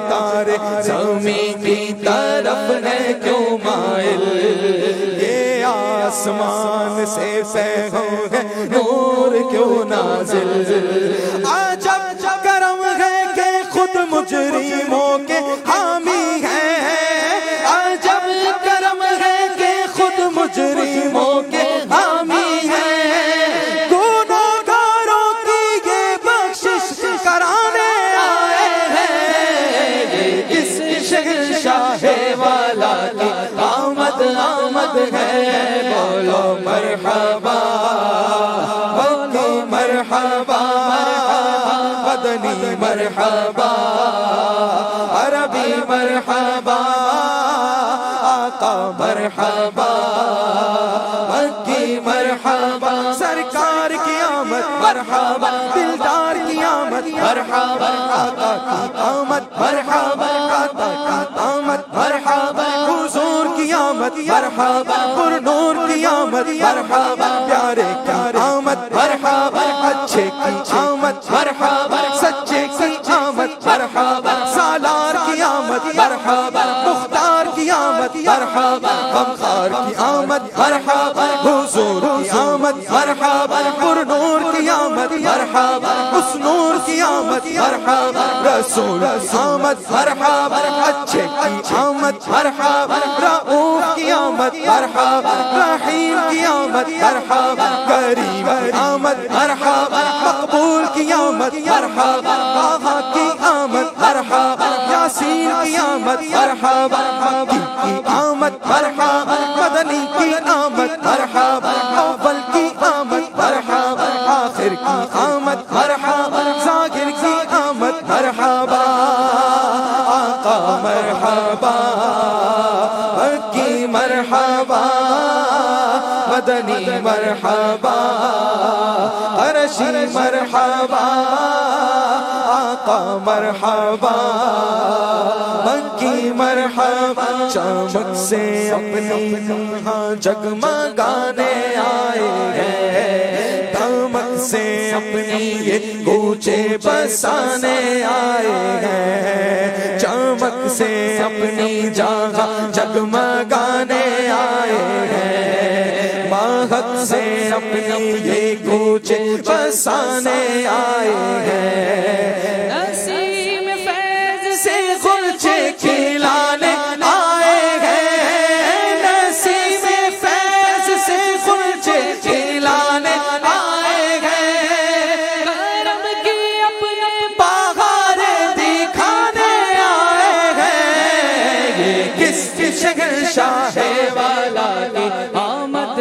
تارے زمین کی طرف ہے کیوں مائل، یہ آسمان سے پیغام ہے نور کیوں نازل، عجب کرم ہے کہ خود مجرموں کے حامی ہیں، عجب کرم ہے کہ خود مجرموں کے حامی ہیں، گنہگاروں کی یہ بخشش کرانے آئے ہیں، یہ کس شہنشاہ والا کی آمد ہے، بولو مرحبا مکی مرحبا مدنی مرحبا عربی مرحبا آقا مرحبا مکی مرحبا، سرکار کی آمد مرحبا، دلدار کی آمد مرحبا، آقا کی آمد مرحبا، آقا کی آمد مرحبا، حضور کی آمد مرحبا، پر نور کی آمد مرحبا، پیارے کی آمد مرحبا، اچھے کی آمد مرحبا، سچے کی آمد مرحبا، سالار کی آمد مرحبا، مختار کی آمد مرحبا، غمخوار کی آمد مرحبا، حضور کی آمد مرحبا، پر نور کی آمد مرحبا، اس نور کی آمد مرحبا، رسول کی آمد مرحبا، اچھے کی آمد مرحبا، رؤوف کی آمد مرحبا، رحیم کی آمد مرحبا، کریم کی آمد مرحبا، مقبول کی آمد مرحبا، آہا کی آمد مرحبا، یاسین کی آمد مرحبا، مکی کی آمد مرحبا، مدنی کی آمد مرحبا، اول کی آمد مرحبا، آخر کی آمد مرحبا، ظاہر کی آمد مرحبا، آقا مرحبا مکی مرحبا مدنی مرحبا عرشی مرحبا، آقا مرحبا مکی مرحبا، چمک سے اپنی یہاں جگمگانے آئے ہیں، دمک سے اپنی یہ کوچے بسانے آئے ہیں، چمک سے اپنی جگہ جگمگانے آئے ہیں، مہک سے اپنی یہ کوچے بسانے آئے ہیں، نسیم فیض سے غنچے کھلانے آئے ہیں، نسیم فیض سے غنچے کھلانے آئے ہیں، کرم کی اپنے بہاریں دکھانے آئے ہیں، یہ کس شہنشاہ والا کی آمد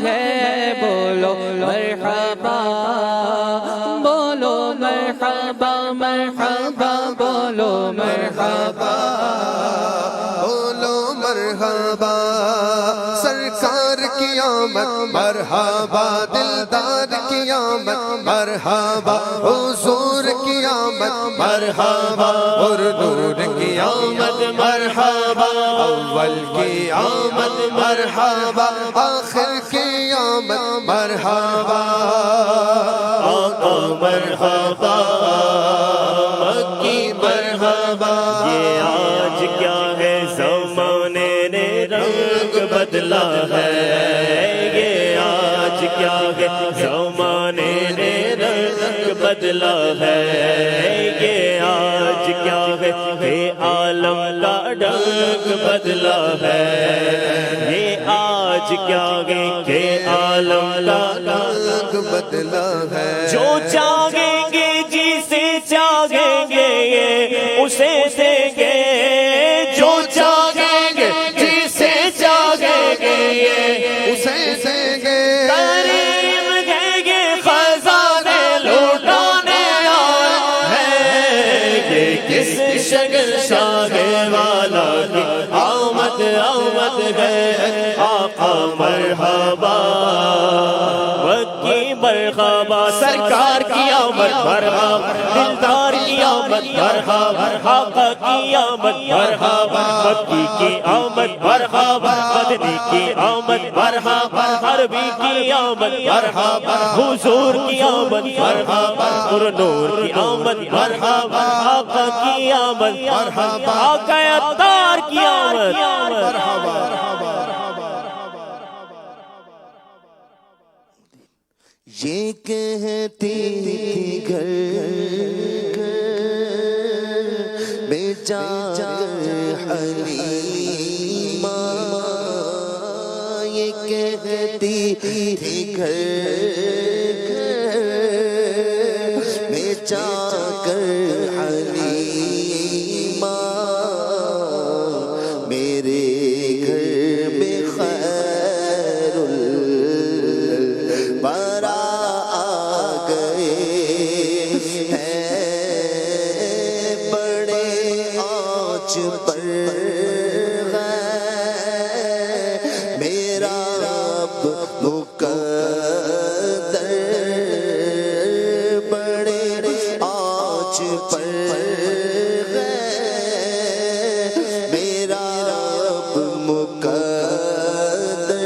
ہے، بولو مرحبا بولو مرحبا مرحبا بولو مرحبا بولو مرحبا، سرکار کی آمد مرحبا، دلدار کی آمد مرحبا، حضور کی آمد مرحبا، اور نور کی آمد مرحبا، اول کی آمد مرحبا، آخر کی آمد مرحبا، آقا مرحبا مکی مرحبا، یہ آج کیا ہے زمانے نے رنگ بدلا ہے، یہ آج کیا ہے زمانے نے رنگ بدلا ہے، یہ آج کیا ہے یہ عالم کا ڈنگ بدلا ہے، یہ آج کیا ہے کہ عالم کا ڈنگ بدلا ہے، جو چاہیں گے جسے چاہیں گے اسے دیں گے، جو چاہیں گے جسے چاہیں گے اسے دیں گے، کریم ہے یہ خزانے لوٹانے آئے ہیں، یہ کس شہنشاہ والا کی آمد ہے، آقا مرحبا مکی مرحبا، سرکار کی آمد مرحبا، دلدار کی آمد مرحبا، آقا کی آمد مرحبا، مکی کی آمد مرحبا، مدنی کی آمد مرحبا، عربی کی آمد آمد مرحبا حضور کی آمد مرحبا نور نور کی آمد مرحبا آقا کی آمد مرحبا آقا عطار کی آمد مرحبا یہ کہتی گھر میں جا کر حلیمہ یہ کہتی تھی گھر میں جا کر حلیمہ میرے گھر میں خیر الورا آ گئے ہیں بڑے آنچ پر میرا رب مقدر بڑے آنچ پر میرا رب مقدر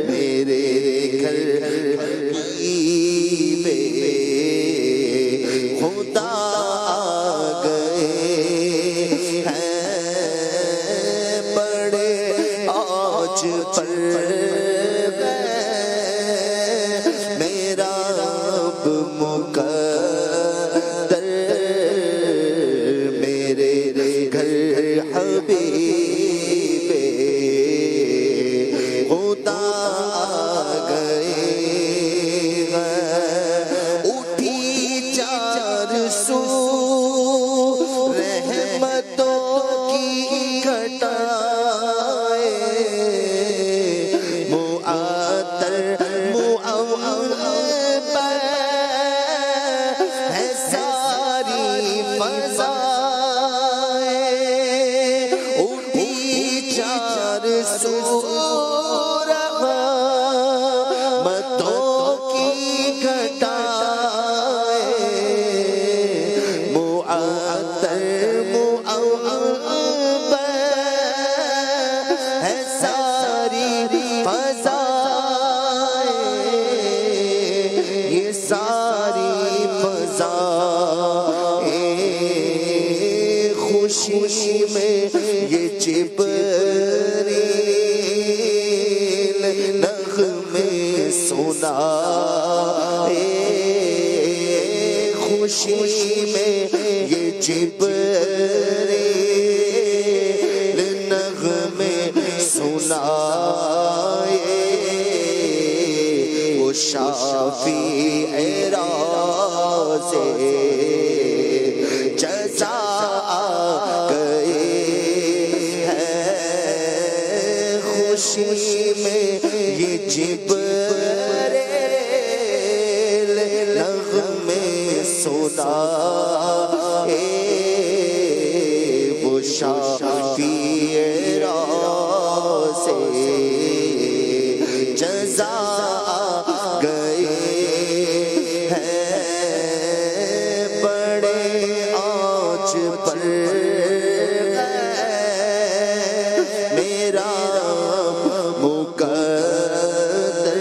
میرے گھر کی بے خدا آ گئے ہیں بڑے آج پر میرا رب مقدر میرے گھر حبیب خدا آ گئے اٹھی چار سو رحمتوں کی گھٹائے معطر معوّب ہے ساری فضائیں اٹھی چار سو رحمتوں کی گھٹائے معطر معوّب ہے ساری فضائیں یہ ساری فضائیں خوشی میں یہ جبریل نغمے سنائے خوشی میں یہ جبریل نغمے سنائے وہ شافیع راز جزا آ گئے ہیں خوشی میں یہ جبریل نغمے سنائے وہ شافیع راز جزا آ گئے ہیں بڑے آنچ پر میرا مقدر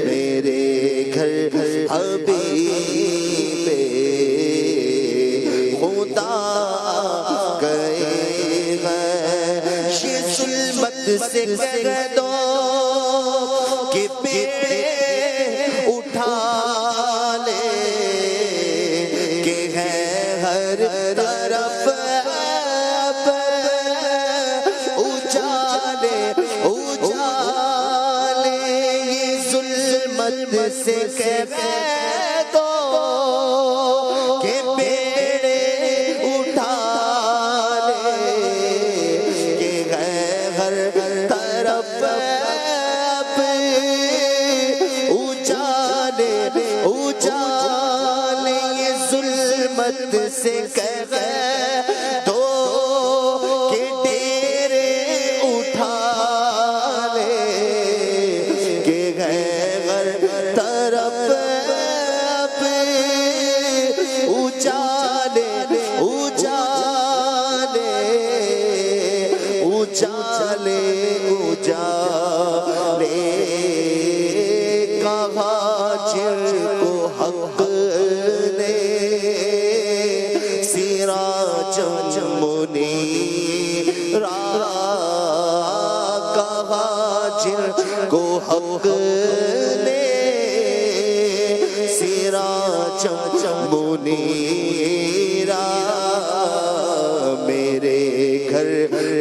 میرے گھر حبیب خدا گئے ہیں یہ ظلمت سے کہہ دو کہ بیڑے اٹھا لے کہ ہے ہر طرف اجالے اجالے یہ ظلمت سے کہہ دو کہ بیڑے اٹھا لے کہ ہے ہر طرف اجالے اجالے یہ ظلمت سے کہہ دو کہ ڈیرے اٹھا لے کہ ہے ہر طرف اجالے اجالے اجالے اجالے سراجم منیرا میرے گھر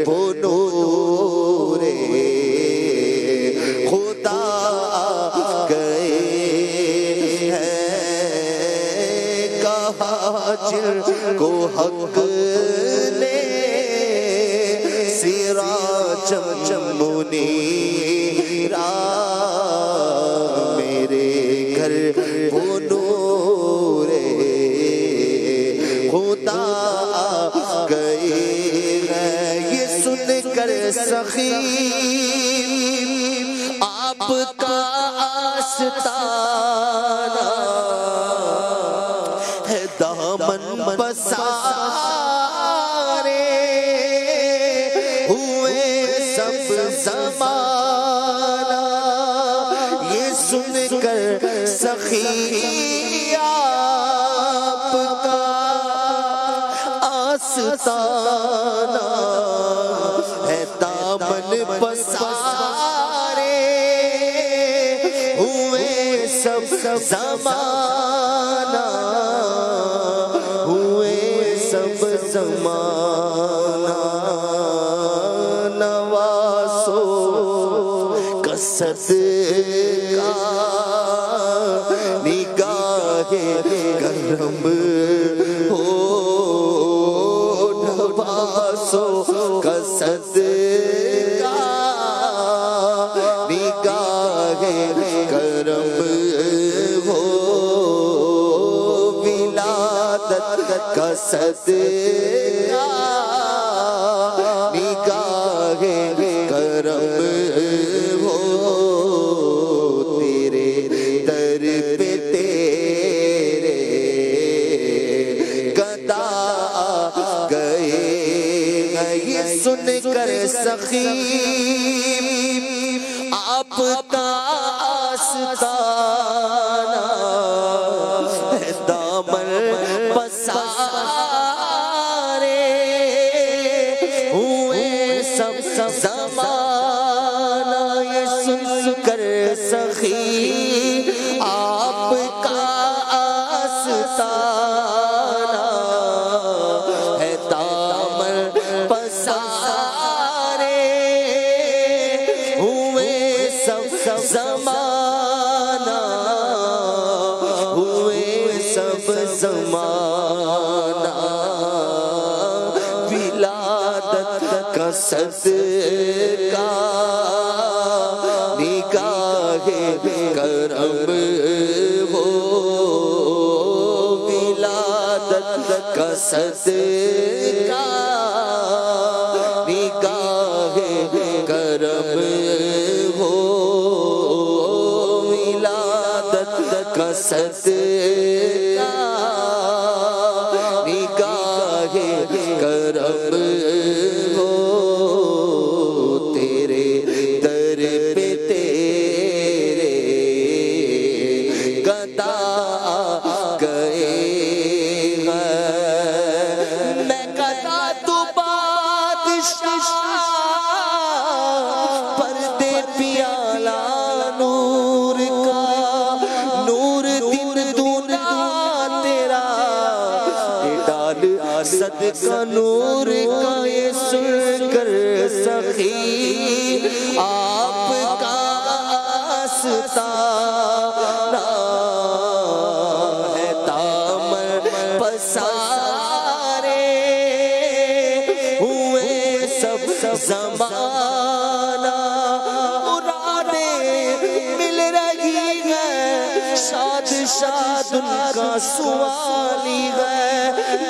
وہ نور خدا گئے ہیں کہا جن کو حق نے سراجم منیرا میرے گھر وہ نور خدا گئے ہیں یہ سن کر سخی آپ کا آستانہ ہے دامن پسارے ہوئے سب زمانہ یہ سن کر سخی آپ کا آستانہ ہے دامن پسارے ہوئے سب زمانہ ہوئے سب زمانہ نواسو کا صدقہ نگاہ کرم ہو نواسو کا صدقہ نگاہ کرم ہو ولادت کا صدقہ نگاہ کرم ہو تیرے در پہ تیرے گدا گئے یہ سن کر سخی آپ کا آستانہ ہے دامن پسارے ہوئے سب زمانہ یہ سن کر سخی آپ کا آستانہ ہے دامن پسارے ہوئے سب زمانہ ہوئے سب زمانہ ولادت کا صدقہ نگاہ کرم ہو ولادت کا صدقہ نگاہ کرم ہو ولادت کا صدقہ نگاہ کرم ہو تیرے در پہ تیرے گدا گئے ہیں میں گدا تو بادشاہ پردے پیالہ نور کا نور دن دونا تیرا ڈال صدقہ نور کا یہ سن کر سخی آپ کا آستانہ ہے دامن پسارے ہوئے سب زمانہ مرادیں مل رہی ہیں شاد شاد ان کا سوالی ہے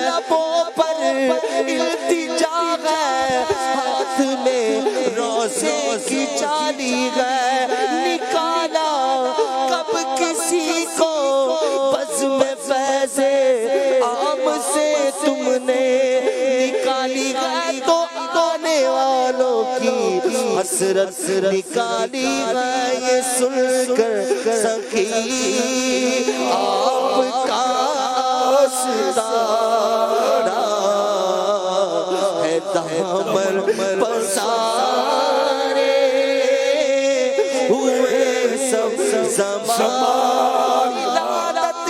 لبوں پر التجا ہے ہاتھ میں روزے کی چالی ہے نکالا کب کسی کو بزم فیض عام سے تم نے نکالی ہے تو آنے والوں کی حسرت نکالی ہے یہ سن کر سخی آپ کا آستانہ ہے دامن پسارے ہوئے سب زمانہ ولادت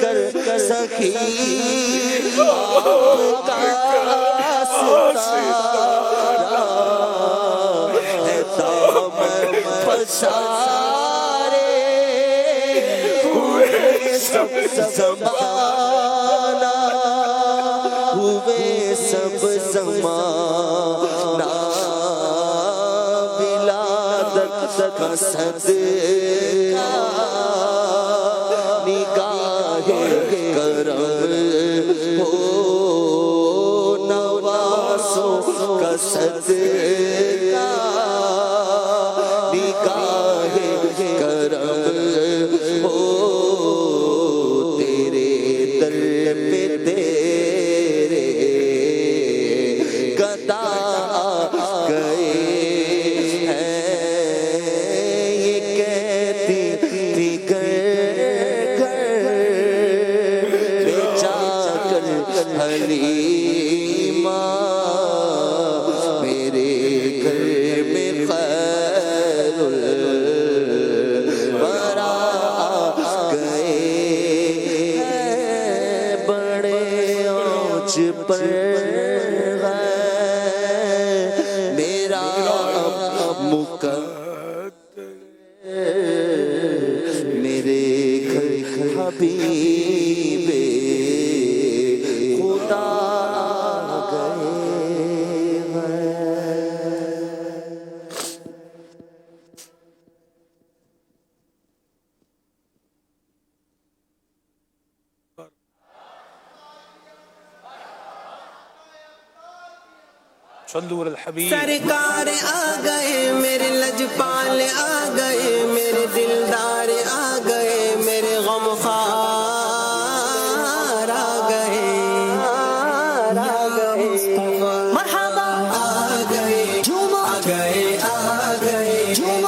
کر سخی آپ کا ستارہ ہے دامن پسارے ہوئے سب زمانہ ہوئے سب زمانہ ولادت کا صدقہ نگاہ کرم ہو نوازوں کا صدقہ نگاہ کرم ہو تیرے در پہ تیرے گدا گئے ہیں یہ کہتی تھی گھر میں جا کر حلیمہ میرے گھر میں خیر الورا گئے ہیں بڑے اونچ پر میرا مقدر میرے گھر حبیب خدا گئے ہیں صلو علی الحبیب سرکار آ گئے میرے لجپال آ گئے میرے دلدار آ گئے میرے غمخوار آ گئے مرحبا آ گئے آ گئے آ گئے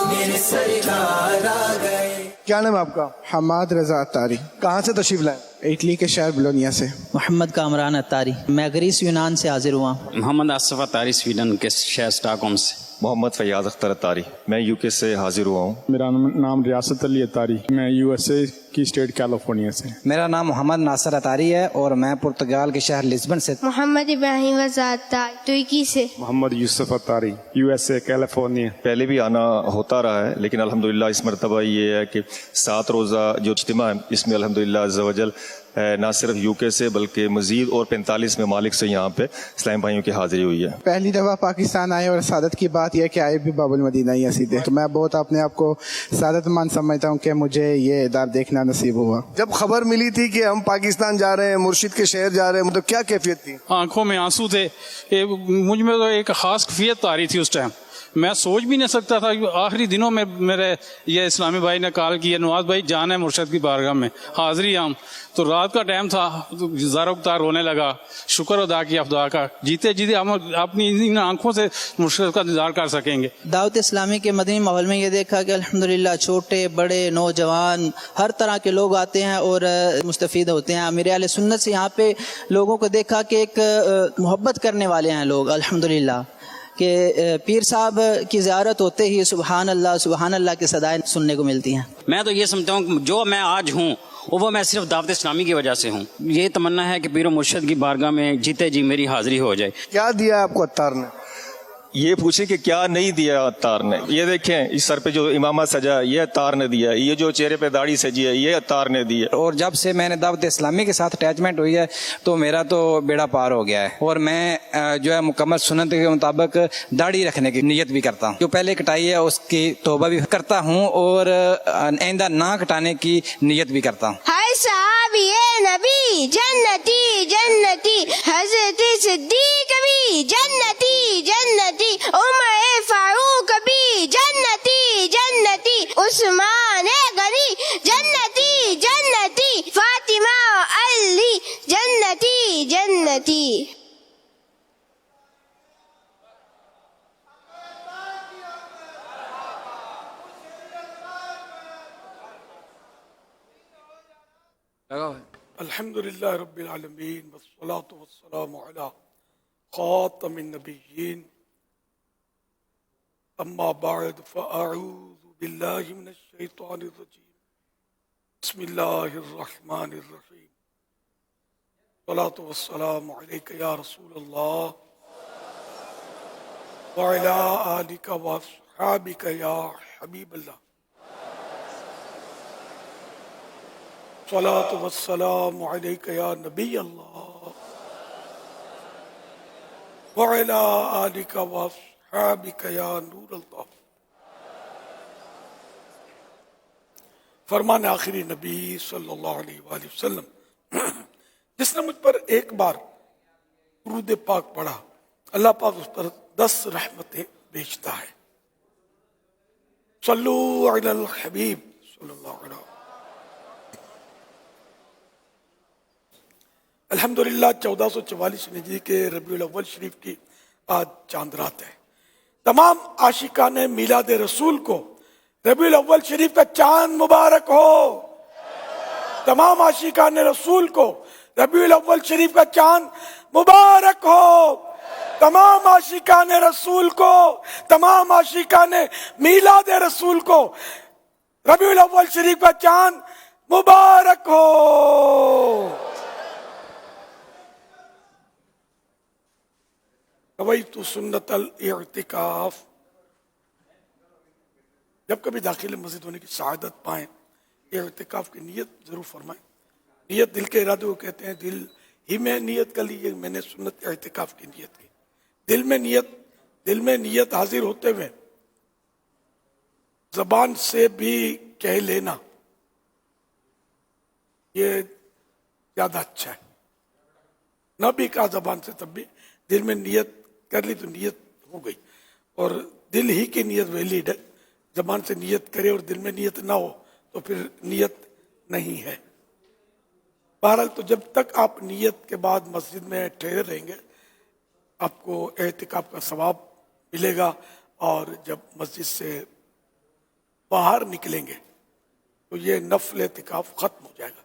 میرے سرکار آ گئے. کیا نام ہے آپ کا؟ حماد رضا اتاری، کہاں سے تشریف لائیں؟ اٹلی کے شہر بولونیا سے. محمد کامران اتاری، میں گریس یونان سے حاضر ہوا. محمد آصف اتاری سویڈن کے شہر اسٹاک ہوم سے. محمد فیاض اختر اتاری، میں یو کے سے حاضر ہوا ہوں. میرا نام ریاست علی اتاری، میں یو ایس اے کی اسٹیٹ کیلیفورنیا سے. میرا نام محمد ناصر اتاری ہے اور میں پرتگال کے شہر لسبن سے. محمد ابراہیم رضا اتاری ترکی سے. محمد یوسف اتاری، یو ایس اے کیلیفورنیا. پہلے بھی آنا ہوتا رہا ہے لیکن الحمدللہ اس مرتبہ یہ ہے کہ 7 روزہ جو اجتماع ہے اس میں الحمدللہ عز و جل نہ صرف یو کے سے بلکہ مزید اور 45 ممالک سے یہاں پہ اسلام بھائیوں کی حاضری ہوئی ہے. پہلی دفعہ پاکستان آئے اور سعادت کی بات یہ کہ آئے بھی باب المدینہ ہی سیدھے، تو میں بہت اپنے آپ کو سعادت مند سمجھتا ہوں کہ مجھے یہ ادار دیکھنا نصیب ہوا. جب خبر ملی تھی کہ ہم پاکستان جا رہے ہیں، مرشد کے شہر جا رہے ہیں، تو کیا کیفیت تھی؟ آنکھوں میں آنسو تھے. مجھ میں تو ایک خاص کیفیت آ رہی تھی اس ٹائم. میں سوچ بھی نہیں سکتا تھا کہ آخری دنوں میں میرے یہ اسلامی بھائی نے کال کی ہے نواز بھائی جانا ہے مرشد کی بارگاہ میں حاضری عام. تو رات کا ٹائم تھا، زارو کتار رونے لگا، شکر ادا کیا خدا کا جیتے جیتے ہم اپنی ان آنکھوں سے مرشد کا دیدار کر سکیں گے. دعوت اسلامی کے مدنی ماحول میں یہ دیکھا کہ الحمدللہ چھوٹے بڑے نوجوان ہر طرح کے لوگ آتے ہیں اور مستفید ہوتے ہیں. امیر اہل سنت سے یہاں پہ لوگوں کو دیکھا کہ ایک محبت کرنے والے ہیں لوگ الحمدللہ، کہ پیر صاحب کی زیارت ہوتے ہی سبحان اللہ کی صدائیں سننے کو ملتی ہیں. میں تو یہ سمجھتا ہوں کہ جو میں آج ہوں وہ میں صرف دعوت اسلامی کی وجہ سے ہوں. یہ تمنا ہے کہ پیر و مرشد کی بارگاہ میں جیتے جی میری حاضری ہو جائے. کیا دیا آپ کو اتار نے؟ یہ پوچھیں کہ کیا نہیں دیا عطار نے. یہ دیکھیں اس سر پہ جو امامہ سجا یہ عطار نے دیا، یہ جو چہرے پہ داڑھی سجی ہے یہ عطار نے دی ہے. اور جب سے میں نے دعوت اسلامی کے ساتھ اٹیچمنٹ ہوئی ہے تو میرا تو بیڑا پار ہو گیا ہے. اور میں جو ہے مکمل سنت کے مطابق داڑھی رکھنے کی نیت بھی کرتا ہوں. جو پہلے کٹائی ہے اس کی توبہ بھی کرتا ہوں اور آئندہ نہ کٹانے کی نیت بھی کرتا ہوں. ہائے صحابی نبی جنتی جنتی، حضرت صدیق بھی جنتی جنتی، عمر فاروق بھی جنتی جنتی، عثمان غنی جنتی جنتی، فاطمہ علی جنتی جنتی. الحمدللہ رب العالمین والصلاة والسلام علی خاتم النبیین. اما بعد فاعوذ باللہ من الشیطان الرجیم. بسم اللہ الرحمن الرحیم الصلاة والسلام علیک یا رسول اللہ وعلی آلک واصحابک یا حبیب اللہ الصلاة والسلام علیک یا نبی اللہ وعلی آلک واصحابک یا نور اللہ فرمان آخری نبی صلی اللہ علیہ وآلہ وسلم جس نے مجھ پر ایک بار درود پاک پڑھا اللہ پاک اس پر 10 رحمتیں بھیجتا ہے. صلو علی الحبیب صلی اللہ علیہ وسلم. الحمدللہ 1444 ہجری کے ربیع الاول شریف کی آج چاند رات ہے. تمام عاشقان میلاد رسول کو ربیع الاول شریف کا چاند مبارک ہو. تمام عاشقان رسول کو ربیع الاول شریف کا چاند مبارک ہو. تمام عاشقان رسول کو تمام عاشقان میلاد رسول کو ربیع الاول شریف کا چاند مبارک ہو. نویت سنت الاعتکاف. جب کبھی داخل مسجد ہونے کی سعادت پائیں اعتکاف کی نیت ضرور فرمائیں. نیت دل کے ارادے کو کہتے ہیں. دل ہی میں نیت کر لیجیے. میں نے سنت اعتکاف کی نیت کی. دل میں نیت حاضر ہوتے ہوئے زبان سے بھی کہہ لینا یہ زیادہ اچھا ہے. نہ بھی کہا زبان سے تب بھی دل میں نیت کر لی تو نیت ہو گئی. اور دل ہی کی نیت ویلڈ ہے. زبان سے نیت کرے اور دل میں نیت نہ ہو تو پھر نیت نہیں ہے. بہرحال تو جب تک آپ نیت کے بعد مسجد میں ٹھہرے رہیں گے آپ کو اعتکاف کا ثواب ملے گا. اور جب مسجد سے باہر نکلیں گے تو یہ نفل اعتکاف ختم ہو جائے گا.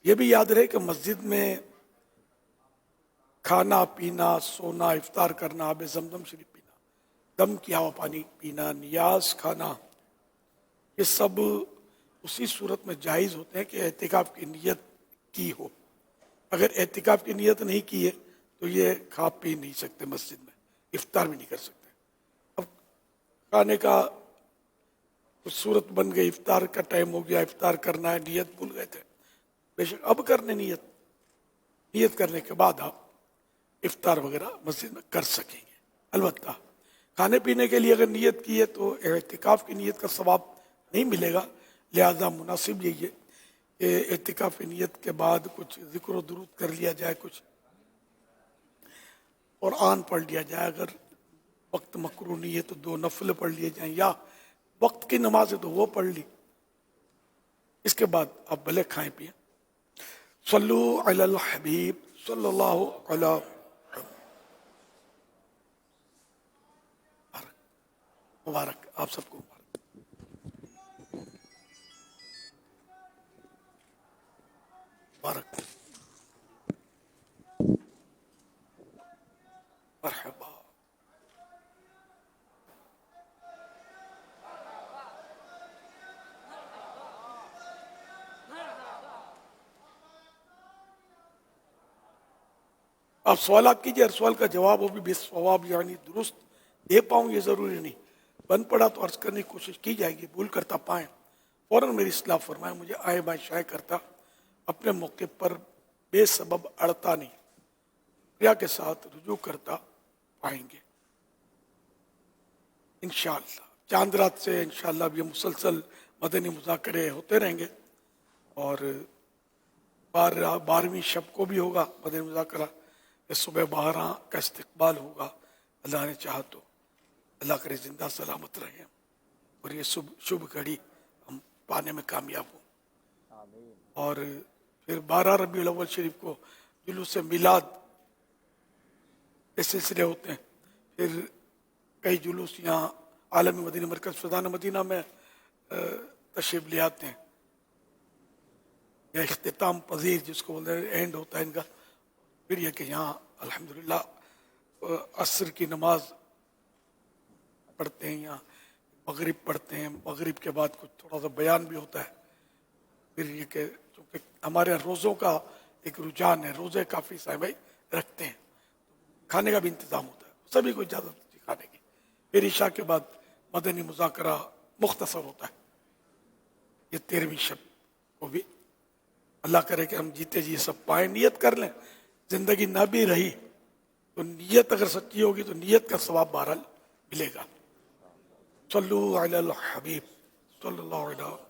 یہ بھی یاد رہے کہ مسجد میں کھانا پینا سونا افطار کرنا آب زمزم شریف پینا دم کیا ہوا پانی پینا نیاز کھانا یہ سب اسی صورت میں جائز ہوتے ہیں کہ اعتکاف کی نیت کی ہو. اگر اعتکاف کی نیت نہیں کی ہے تو یہ کھا پی نہیں سکتے مسجد میں افطار بھی نہیں کر سکتے. اب کھانے کا کچھ صورت بن گئی افطار کا ٹائم ہو گیا افطار کرنا ہے نیت بھول گئے تھے. بے شک اب کرنے نیت کرنے کے بعد آپ افطار وغیرہ مسجد میں کر سکیں گے. البتہ کھانے پینے کے لیے اگر نیت کی ہے تو اعتکاف کی نیت کا ثواب نہیں ملے گا. لہذا مناسب یہی ہے کہ اعتکاف کی نیت کے بعد کچھ ذکر و درود کر لیا جائے کچھ قرآن پڑھ لیا جائے. اگر وقت مکروہ نہیں ہے تو 2 نفل پڑھ لیے جائیں یا وقت کی نماز ہے تو وہ پڑھ لی. اس کے بعد آپ بھلے کھائیں پئیں. صلو علی الحبیب صلی اللہ علیہ مبارک. آپ سب کو مبارک. مبارک مرحبا. آپ سوالات کیجئے. ہر سوال کا جواب ہو بھی بے ثواب یعنی درست دے پاؤں یہ ضروری نہیں. بن پڑا تو عرض کرنے کی کوشش کی جائے گی. بھول کرتا پائیں فوراً میری اصلاح فرمائیں. مجھے آئے بائیں شائع کرتا اپنے موقع پر بے سبب اڑتا نہیں. ریا کے ساتھ رجوع کرتا پائیں گے انشاءاللہ. چاند رات سے انشاءاللہ اب یہ مسلسل مدنی مذاکرے ہوتے رہیں گے اور 12ویں شب کو بھی ہوگا مدنی مذاکرہ. صبح 12 کا استقبال ہوگا. اللہ نے چاہا تو اللہ کرے زندہ سلامت رہیں اور یہ شبھ گھڑی ہم پانے میں کامیاب ہوں. اور پھر 12 ربیع الاول شریف کو جلوس میلاد کے سلسلے ہوتے ہیں. پھر کئی جلوس یہاں عالمی مدینہ مرکز فیضان مدینہ میں تشریف لے آتے ہیں. یا اختتام پذیر جس کو بولتے ہیں اینڈ ہوتا ہے ان کا. پھر یہ کہ یہاں الحمدللہ عصر کی نماز پڑھتے ہیں. یہاں مغرب پڑھتے ہیں. مغرب کے بعد کچھ تھوڑا سا بیان بھی ہوتا ہے. پھر یہ کہ چونکہ ہمارے روزوں کا ایک رجحان ہے، روزے کافی صاحب بھائی رکھتے ہیں، کھانے کا بھی انتظام ہوتا ہے، سبھی کو اجازت ہوتی ہے کھانے کی. پھر عشاء کے بعد مدنی مذاکرہ مختصر ہوتا ہے. یہ 13ویں شب کو بھی اللہ کرے کہ ہم جیتے جی سب پائیں. نیت کر لیں، زندگی نہ بھی رہی تو نیت اگر سچی ہوگی تو نیت کا ثواب بہرحال ملے گا. صلو علی الحبیب صلی اللہ علیہ وسلم.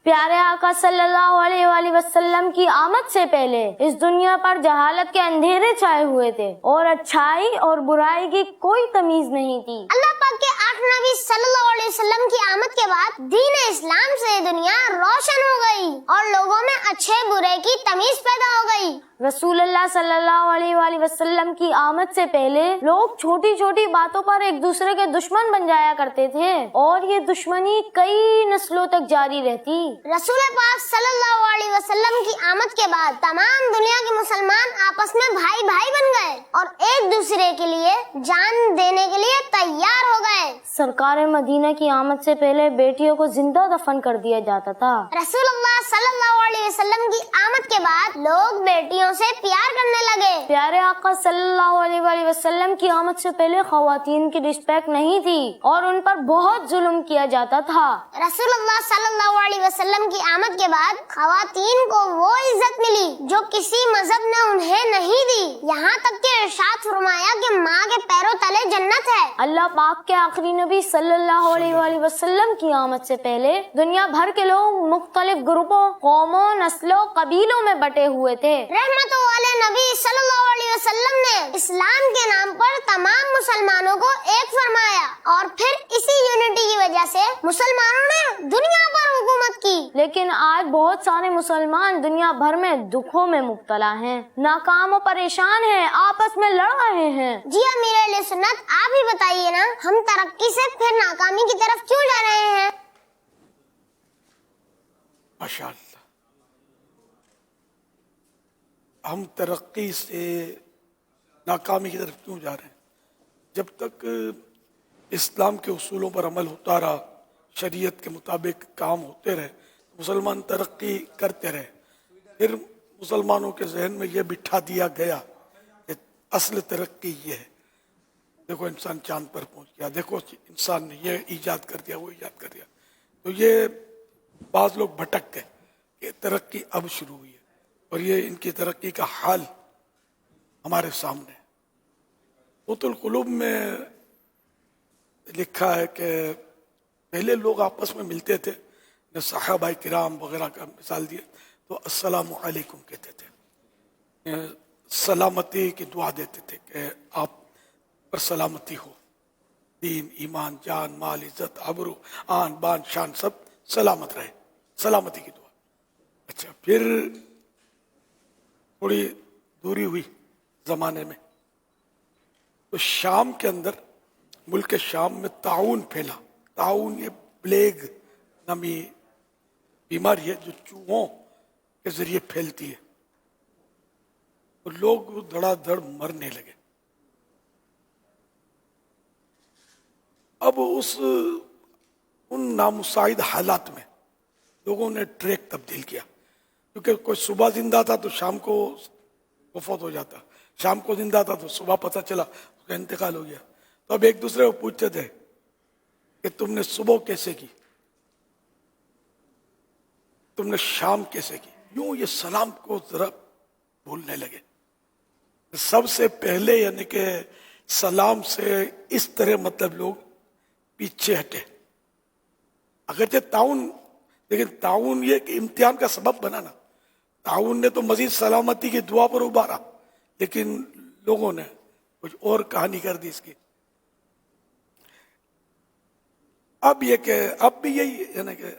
پیارے آقا صلی اللہ علیہ وآلہ وسلم کی آمد سے پہلے اس دنیا پر جہالت کے اندھیرے چھائے ہوئے تھے اور اچھائی اور برائی کی کوئی تمیز نہیں تھی. اللہ پاک کے آخری نبی صلی اللہ علیہ وسلم کی آمد کے بعد دین اسلام سے دنیا روشن ہو گئی اور لوگوں میں اچھے برے کی تمیز پیدا ہو گئی. رسول اللہ صلی اللہ علیہ وآلہ وسلم کی آمد سے پہلے لوگ چھوٹی چھوٹی باتوں پر ایک دوسرے کے دشمن بن جایا کرتے تھے اور یہ دشمنی کئی نسلوں تک جاری رہتی. رسول پاک صلی اللہ علیہ وسلم کی آمد کے بعد تمام دنیا کے مسلمان آپس میں بھائی بھائی بن گئے اور ایک دوسرے کے لیے جان دینے کے لیے تیار ہو گئے. سرکار مدینہ کی آمد سے پہلے بیٹیوں کو زندہ دفن کر دیا جاتا تھا. رسول اللہ صلی اللہ علیہ وسلم کی آمد کے بعد لوگ بیٹیوں سے پیار کرنے لگے. پیارے آقا صلی اللہ علیہ وآلہ وسلم کی آمد سے پہلے خواتین کی رسپیکٹ نہیں تھی اور ان پر بہت ظلم کیا جاتا تھا. رسول اللہ صلی اللہ علیہ وسلم کی آمد کے بعد خواتین کو وہ عزت ملی جو کسی مذہب نے انہیں نہیں دی. یہاں تک کہ ارشاد فرمایا کہ ماں کے پیروں تلے جنت ہے. اللہ پاک کے آخری نبی صلی اللہ علیہ وآلہ وسلم کی آمد سے پہلے دنیا بھر کے لوگ مختلف گروپوں، قوموں، نسلوں، قبیلوں میں بٹے ہوئے تھے. رحمت والے نبی صلی اللہ علیہ وسلم نے اسلام کے نام پر تمام مسلمانوں کو ایک فرمایا اور پھر اسی یونٹی کی وجہ سے مسلمانوں نے دنیا پر حکومت کی. لیکن آج بہت سارے مسلمان دنیا بھر میں دکھوں میں مبتلا ہیں، ناکام و پریشان ہیں، آپس میں لڑ رہے ہیں. جی امیر اہل سنت، آپ ہی بتائیے نا، ہم ترقی سے پھر ناکامی کی طرف کیوں جا رہے ہیں؟ ماشاءاللہ، ہم ترقی سے ناکامی کی طرف کیوں جا رہے ہیں؟ جب تک اسلام کے اصولوں پر عمل ہوتا رہا، شریعت کے مطابق کام ہوتے رہے، مسلمان ترقی کرتے رہے. پھر مسلمانوں کے ذہن میں یہ بٹھا دیا گیا کہ اصل ترقی یہ ہے. دیکھو انسان چاند پر پہنچ گیا، دیکھو انسان نے یہ ایجاد کر دیا، وہ ایجاد کر دیا. تو یہ بعض لوگ بھٹک گئے کہ ترقی اب شروع ہوئی ہے اور یہ ان کی ترقی کا حال ہمارے سامنے. قوت القلوب میں لکھا ہے کہ پہلے لوگ آپس میں ملتے تھے، نے صحابہ کرام وغیرہ کا مثال دیا تو السلام علیکم کہتے تھے، سلامتی کی دعا دیتے تھے کہ آپ پر سلامتی ہو، دین، ایمان، جان، مال، عزت، آبرو، آن بان، شان سب سلامت رہے، سلامتی کی دعا. اچھا، پھر تھوڑی دوری ہوئی زمانے میں تو شام کے اندر، ملک شام میں طاعون پھیلا. طاعون یہ پلیگ نامی بیماری ہے جو چوہوں کے ذریعے پھیلتی ہے، تو لوگ دھڑا دھڑ مرنے لگے. اب ان نامساعد حالات میں لوگوں نے ٹریک تبدیل کیا، کیونکہ کوئی صبح زندہ تھا تو شام کو وفات ہو جاتا، شام کو زندہ تھا تو صبح پتہ چلا اس کا انتقال ہو گیا. تو اب ایک دوسرے کو پوچھتے تھے کہ تم نے صبح کیسے کی، تم نے شام کیسے کی. یوں یہ سلام کو ذرا بھولنے لگے. سب سے پہلے یعنی کہ سلام سے اس طرح مطلب لوگ پیچھے ہٹے. اگرچہ تعاون، لیکن تعاون یہ کہ امتحان کا سبب بنانا. تعاون نے تو مزید سلامتی کی دعا پر ابھارا، لیکن لوگوں نے کچھ اور کہانی کر دی اس کی. اب یہ کہ اب بھی یہی یعنی کہ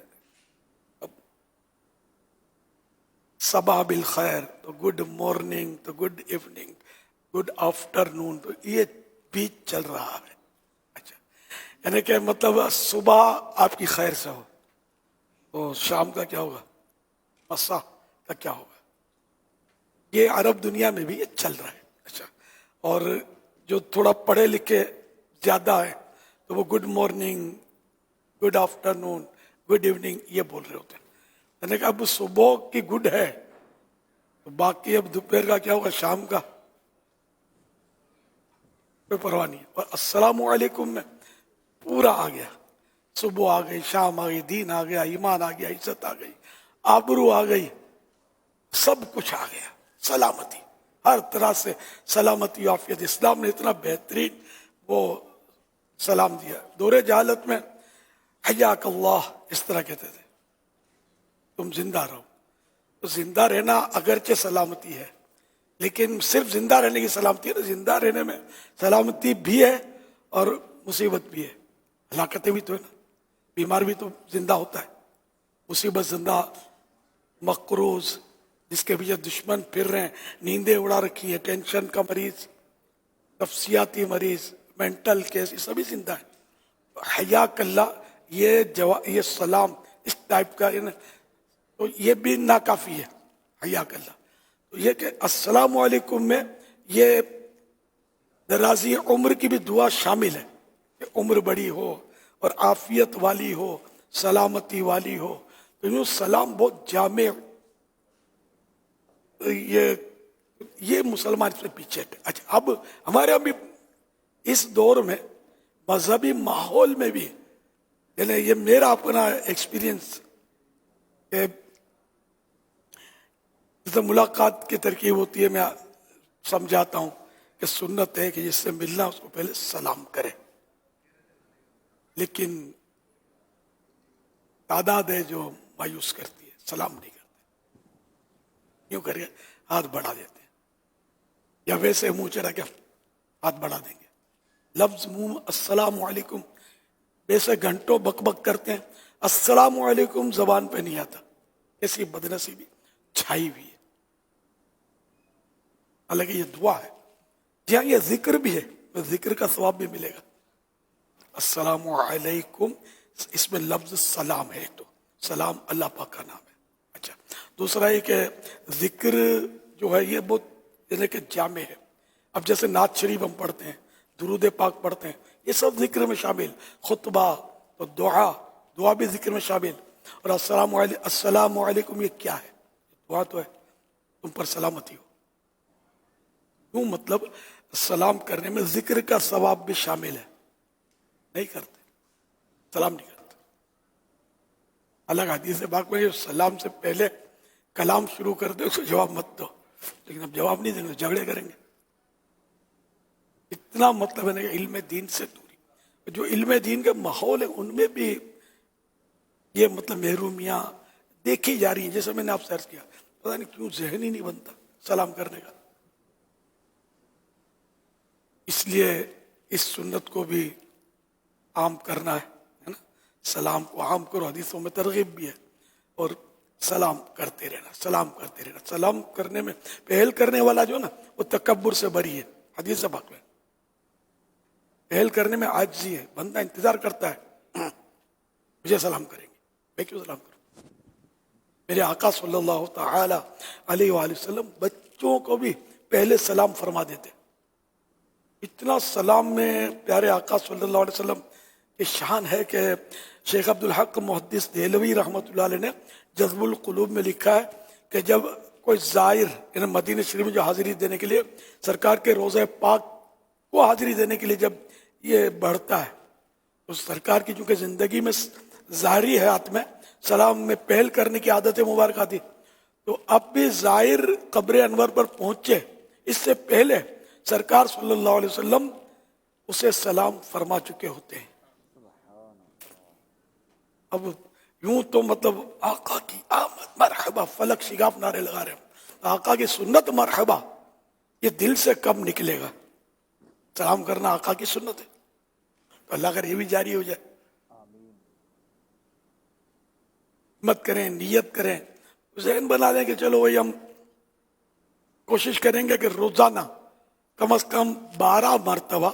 صباح بالخیر تو گڈ مارننگ تو گڈ ایوننگ، گڈ آفٹرنون، تو یہ بھی چل رہا ہے. اچھا، یعنی کہ مطلب صبح آپ کی خیر سے ہو تو شام کا کیا ہوگا، مسا کا کیا ہوگا. یہ عرب دنیا میں بھی یہ چل رہا ہے. اچھا، اور جو تھوڑا پڑھے لکھے زیادہ ہیں تو तो वो good morning, good afternoon, good evening ये बोल रहे होते हैं। मैंने कहा अब सुबह की गुड है तो बाकी अब दोपहर का क्या होगा, शाम का कोई परवाह नहीं है। और अस्सलामु अलैकुम में पूरा आ गया, सुबह आ गई, शाम आ गई, दीन आ गया, ईमान आ गया, इज्जत आ गई, आबरू आ गई, सब कुछ आ गया, सलामती, हर तरह से सलामती आफियत। इस्लाम ने इतना बेहतरीन वो सलाम दिया। दौरे जहालत में हयाक अल्लाह इस तरह कहते थे, तुम जिंदा रहो। तो जिंदा रहना अगरचे सलामती है, लेकिन सिर्फ जिंदा रहने की सलामती है ना, जिंदा रहने में सलामती भी है और मुसीबत भी है, हलाकतें भी तो है ना, बीमार भी तो जिंदा होता है, मुसीबत जिंदा, मकरूज जिसके पीछे दुश्मन फिर रहे हैं, नींदें उड़ा रखी है, टेंशन का मरीज, नफ्सियाती मरीज, मेंटल केस, ये सभी जिंदा है। हया कल्ला ये सलाम इस टाइप का है ना, तो ये भी नाकाफी है। हया कल्ला तो ये कि अस्सलामु अलैकुम में ये दराजी उम्र की भी दुआ शामिल है कि उम्र बड़ी हो और आफियत वाली हो, सलामती वाली हो। तो यूँ सलाम बहुत जामे, ये मुसलमान इससे पीछे है। अच्छा, अब हमारे यहाँ भी इस दौर में मजहबी माहौल में भी, यानी ये मेरा अपना एक्सपीरियंस, जैसे मुलाकात की तरकीब होती है, मैं समझाता हूँ कि सुन्नत है कि जिससे मिलना उसको पहले सलाम करे, लेकिन तादाद है जो मायूस करती है, सलाम नहीं करते, यूं करके हाथ बढ़ा देते हैं, या वैसे मुंह चढ़ा के हाथ बढ़ा देंगे। लफ्ज मुंह अस्सलामु अलैकुम, वैसे घंटों बकबक करते हैं, अस्सलामु अलैकुम जबान पे नहीं आता, ऐसी बदनसीबी छाई हुई है। हालांकि ये दुआ है, जहाँ ये जिक्र भी है तो जिक्र का सवाब भी मिलेगा। अस्सलामु अलैकुम, इसमें लफ्ज सलाम है, एक तो सलाम अल्लाह पाक का नाम है। अच्छा, दूसरा एक है जिक्र जो है ये बहुत यानी कि जामे है। अब जैसे नात शरीफ हम पढ़ते हैं, दुरूद पाक पढ़ते हैं, ये सब जिक्र में शामिल। खुतबा तो दुआ भी जिक्र में शामिल। और अस्सलामु अलैकुम ये क्या है? दुआ तो है, तुम पर सलामती हो। क्यों? मतलब सलाम करने में जिक्र का सवाब भी शामिल है। नहीं करते, सलाम नहीं करते। अलग हदीस से बात में सलाम से पहले कलाम शुरू कर दो, उसको जवाब मत दो, लेकिन अब जवाब नहीं देंगे, झगड़े करेंगे। इतना मतलब है ना इल्म दीन से दूरी। जो इल्म दीन के माहौल है उनमें भी ये मतलब महरूमियाँ देखी जा रही है। जैसे मैंने आपसे अर्ज किया, पता नहीं क्यों जहन ही नहीं बनता सलाम करने का। इसलिए इस सुन्नत को भी आम करना है ना, सलाम को आम करो। हदीसों में तरगीब भी है, और सलाम करते रहना, सलाम करते रहना। सलाम करने में पहल करने वाला जो ना वो तकब्बुर से बरी है। हदीस से बात में पहल करने में आजिज़ी है। बंदा इंतजार करता है मुझे सलाम करेंगे, मैं क्यों सलाम करूं? मेरे आका सल्लल्लाहु तआला अलैहि वसल्लम बच्चों को भी पहले सलाम फरमा देते। इतना सलाम में प्यारे आका सल्लल्लाहु अलैहि वसल्लम की शान है कि शेख अब्दुल हक मुहद्दिस देहलवी रहमतुल्लाह अलैह ने जज़्बुल क़ुलूब में लिखा है कि जब कोई ज़ाहिर यानी मदीना शरीफ में जो हाजिरी देने के लिए, सरकार के रोज़े पाक को हाजिरी देने के लिए जब ये बढ़ता है, तो सरकार की चूंकि ज़िंदगी में ज़ाहिरी हयात में सलाम में पहल करने की आदत मुबारक थी, तो अब भी ज़ाहिर कब्र अनवर पर पहुंचे इससे पहले सरकार सल्लल्लाहु अलैहि वसल्लम उसे सलाम फरमा चुके होते हैं। अब यूं तो मतलब आका की आमद मरहबा, फलक शिगाफ नारे लगा रहे हैं। आका की सुन्नत मरहबा, ये दिल से कब निकलेगा? सलाम करना आका की सुन्नत है, तो अल्लाह करे ये भी जारी हो जाए। मत करें, नियत करें, ज़हन बना दें कि चलो वही हम कोशिश करेंगे कि रोजाना कम से कम 12 मरतबा,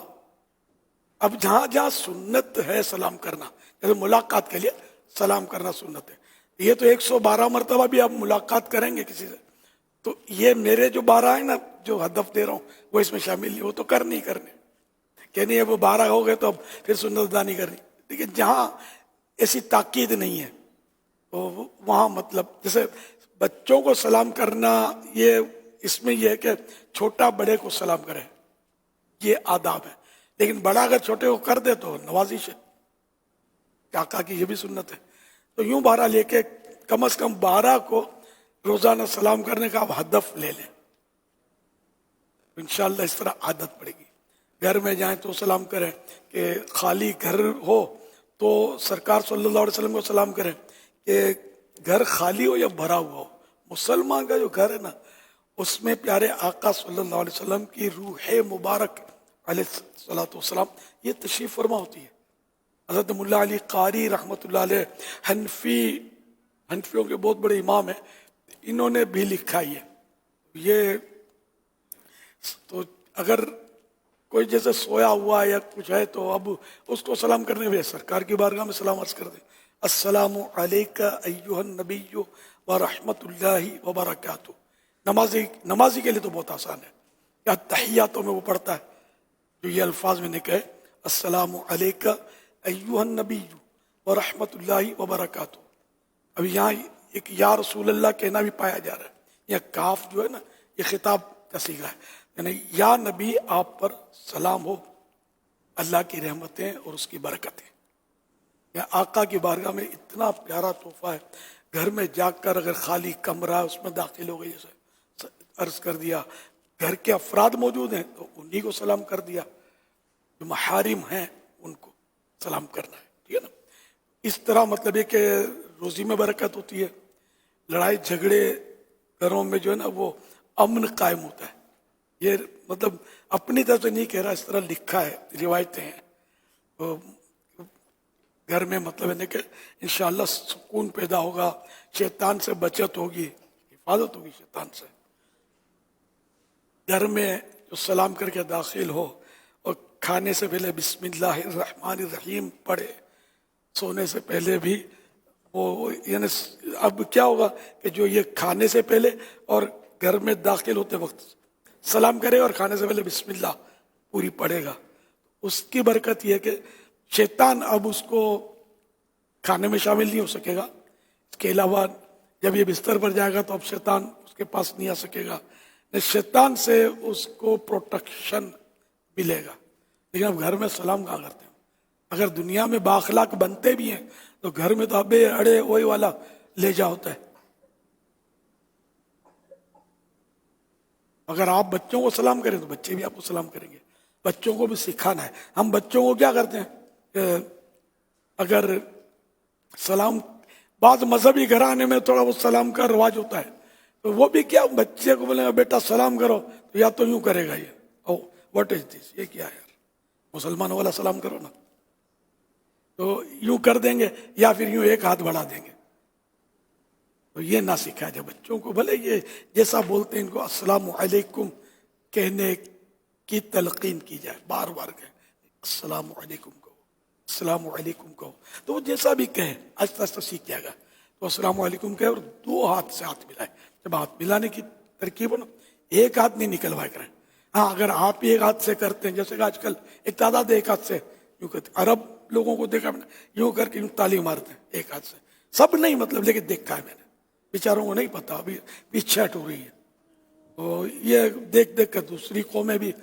अब जहां जहां सुन्नत है सलाम करना, जैसे मुलाकात के लिए सलाम करना सुन्नत है, ये तो 112 मरतबा भी आप मुलाकात करेंगे किसी से, तो ये मेरे जो 12 है ना, जो हदफ दे रहा हूं वो इसमें शामिल नहीं हो, तो करनी करने। کہ نہیں اب 12 हो गए तो अब फिर सुन्नत अदा नहीं करनी। लेकिन जहाँ ऐसी ताकीद नहीं है तो वहाँ मतलब जैसे बच्चों को सलाम करना, ये इसमें यह है कि छोटा बड़े को सलाम करे, ये आदाब है। लेकिन बड़ा अगर छोटे को कर दे तो नवाजिश है, काका की ये भी सुन्नत है। तो यूं बहरहाल लेके कम से कम 12 को रोजाना सलाम करने का आप हदफ ले लें, इंशाअल्लाह इस तरह आदत पड़ेगी। घर में जाएं तो सलाम करें, कि खाली घर हो तो सरकार सल्लल्लाहु अलैहि वसल्लम को सलाम करें कि घर खाली हो या भरा हुआ हो। मुसलमान का जो घर है ना, उसमें प्यारे आका सल्लल्लाहु अलैहि वसल्लम की रूह मुबारक अलैहिस्सलातु वस्सलाम ये तशरीफ फरमा होती है। हज़रत मुल्ला अली कारी रहमतुल्लाह अलैह हनफियों के बहुत बड़े इमाम हैं, इन्होंने भी लिखा है ये। तो अगर कोई जैसे सोया हुआ या कुछ है तो अब उसको सलाम करने हुए सरकार की बारगाह में सलाम अर्ज कर दे, अस्सलामु अलैका अय्युहन नबिय्यु व रहमतुल्लाहि व बरकातुहू। नमाजी के लिए तो बहुत आसान है, या तहियातों में वो पढ़ता है जो ये अल्फाज मैंने कहे, अस्सलामु अलैका अय्युहन नबिय्यु व रहमतुल्लाहि व बरकातुहू। अभी यहाँ एक या रसूल अल्लाह कहना भी पाया जा रहा है। यह काफ जो है ना, ये खिताब का सीगा है, यानी या नबी आप पर सलाम हो, अल्लाह की रहमतें और उसकी बरकतें। या आका की बारगाह में इतना प्यारा तोहफा है। घर में जाकर अगर खाली कमरा उसमें दाखिल हो गई, जैसे अर्ज कर दिया, घर के अफराद मौजूद हैं तो उन्हीं को सलाम कर दिया, जो महारिम हैं उनको सलाम करना है, ठीक है ना। इस तरह मतलब है कि रोजी में बरकत होती है, लड़ाई झगड़े घरों में जो है ना वो अमन कायम होता है। ये मतलब अपनी तरफ से नहीं कह रहा, इस तरह लिखा है, रिवायतें हैं। तो घर में मतलब है कि इंशाअल्लाह सुकून पैदा होगा, शैतान से बचत होगी, हिफाजत होगी शैतान से। घर में जो सलाम करके दाखिल हो और खाने से पहले बिस्मिल्लाहिर्रहमानिर्रहीम पढ़े, सोने से पहले भी वो, यानी अब क्या होगा कि जो ये खाने से पहले और घर में दाखिल होते वक्त सलाम करे और खाने से पहले बिस्मिल्लाह पूरी पढ़ेगा, उसकी बरकत यह है कि शैतान अब उसको खाने में शामिल नहीं हो सकेगा। इसके अलावा जब ये बिस्तर पर जाएगा तो अब शैतान उसके पास नहीं आ सकेगा, शैतान से उसको प्रोटेक्शन मिलेगा। लेकिन अब घर में सलाम कहाँ करते हैं? अगर दुनिया में बाखलाक बनते भी हैं तो घर में तो अबे अड़े वही वाला ले जा होता है। अगर आप बच्चों को सलाम करें तो बच्चे भी आपको सलाम करेंगे। बच्चों को भी सिखाना है। हम बच्चों को क्या करते हैं, अगर सलाम, बाद मजहबी घराने में थोड़ा वो सलाम का रिवाज होता है, तो वो भी क्या बच्चे को बोलेगा बेटा सलाम करो, तो या तो यूं करेगा ये, ओ व्हाट इज दिस, ये क्या है यार, मुसलमानों वाला सलाम करो ना, तो यूं कर देंगे या फिर यूं एक हाथ बढ़ा देंगे। तो ये ना सिखाया जाए बच्चों को। भले ये जैसा बोलते हैं इनको अस्सलामु अलैकुम कहने की तलकीन की जाए, बार बार कहें अस्सलामु अलैकुम कहो, अस्सलामु अलैकुम कहो, तो वो जैसा भी कहे आस्ते आस्ते सीख जाएगा। तो अस्सलामु अलैकुम कहे और 2 हाथ से हाथ मिलाए। जब हाथ मिलाने की तरकीब हो ना, एक हाथ नहीं निकलवाए करें। हाँ, अगर आप ही एक हाथ से करते हैं, जैसे कि आजकल एक तादाद एक हाथ से यूं करते, अरब लोगों को देखा मैंने, यूं करके यूं ताली मारते हैं एक हाथ से, सब नहीं मतलब, लेकिन देखा है मैंने, बेचारों को नहीं पता, अभी पीछे हट हो रही है। तो ये देख देख कर दूसरी कौमें भी,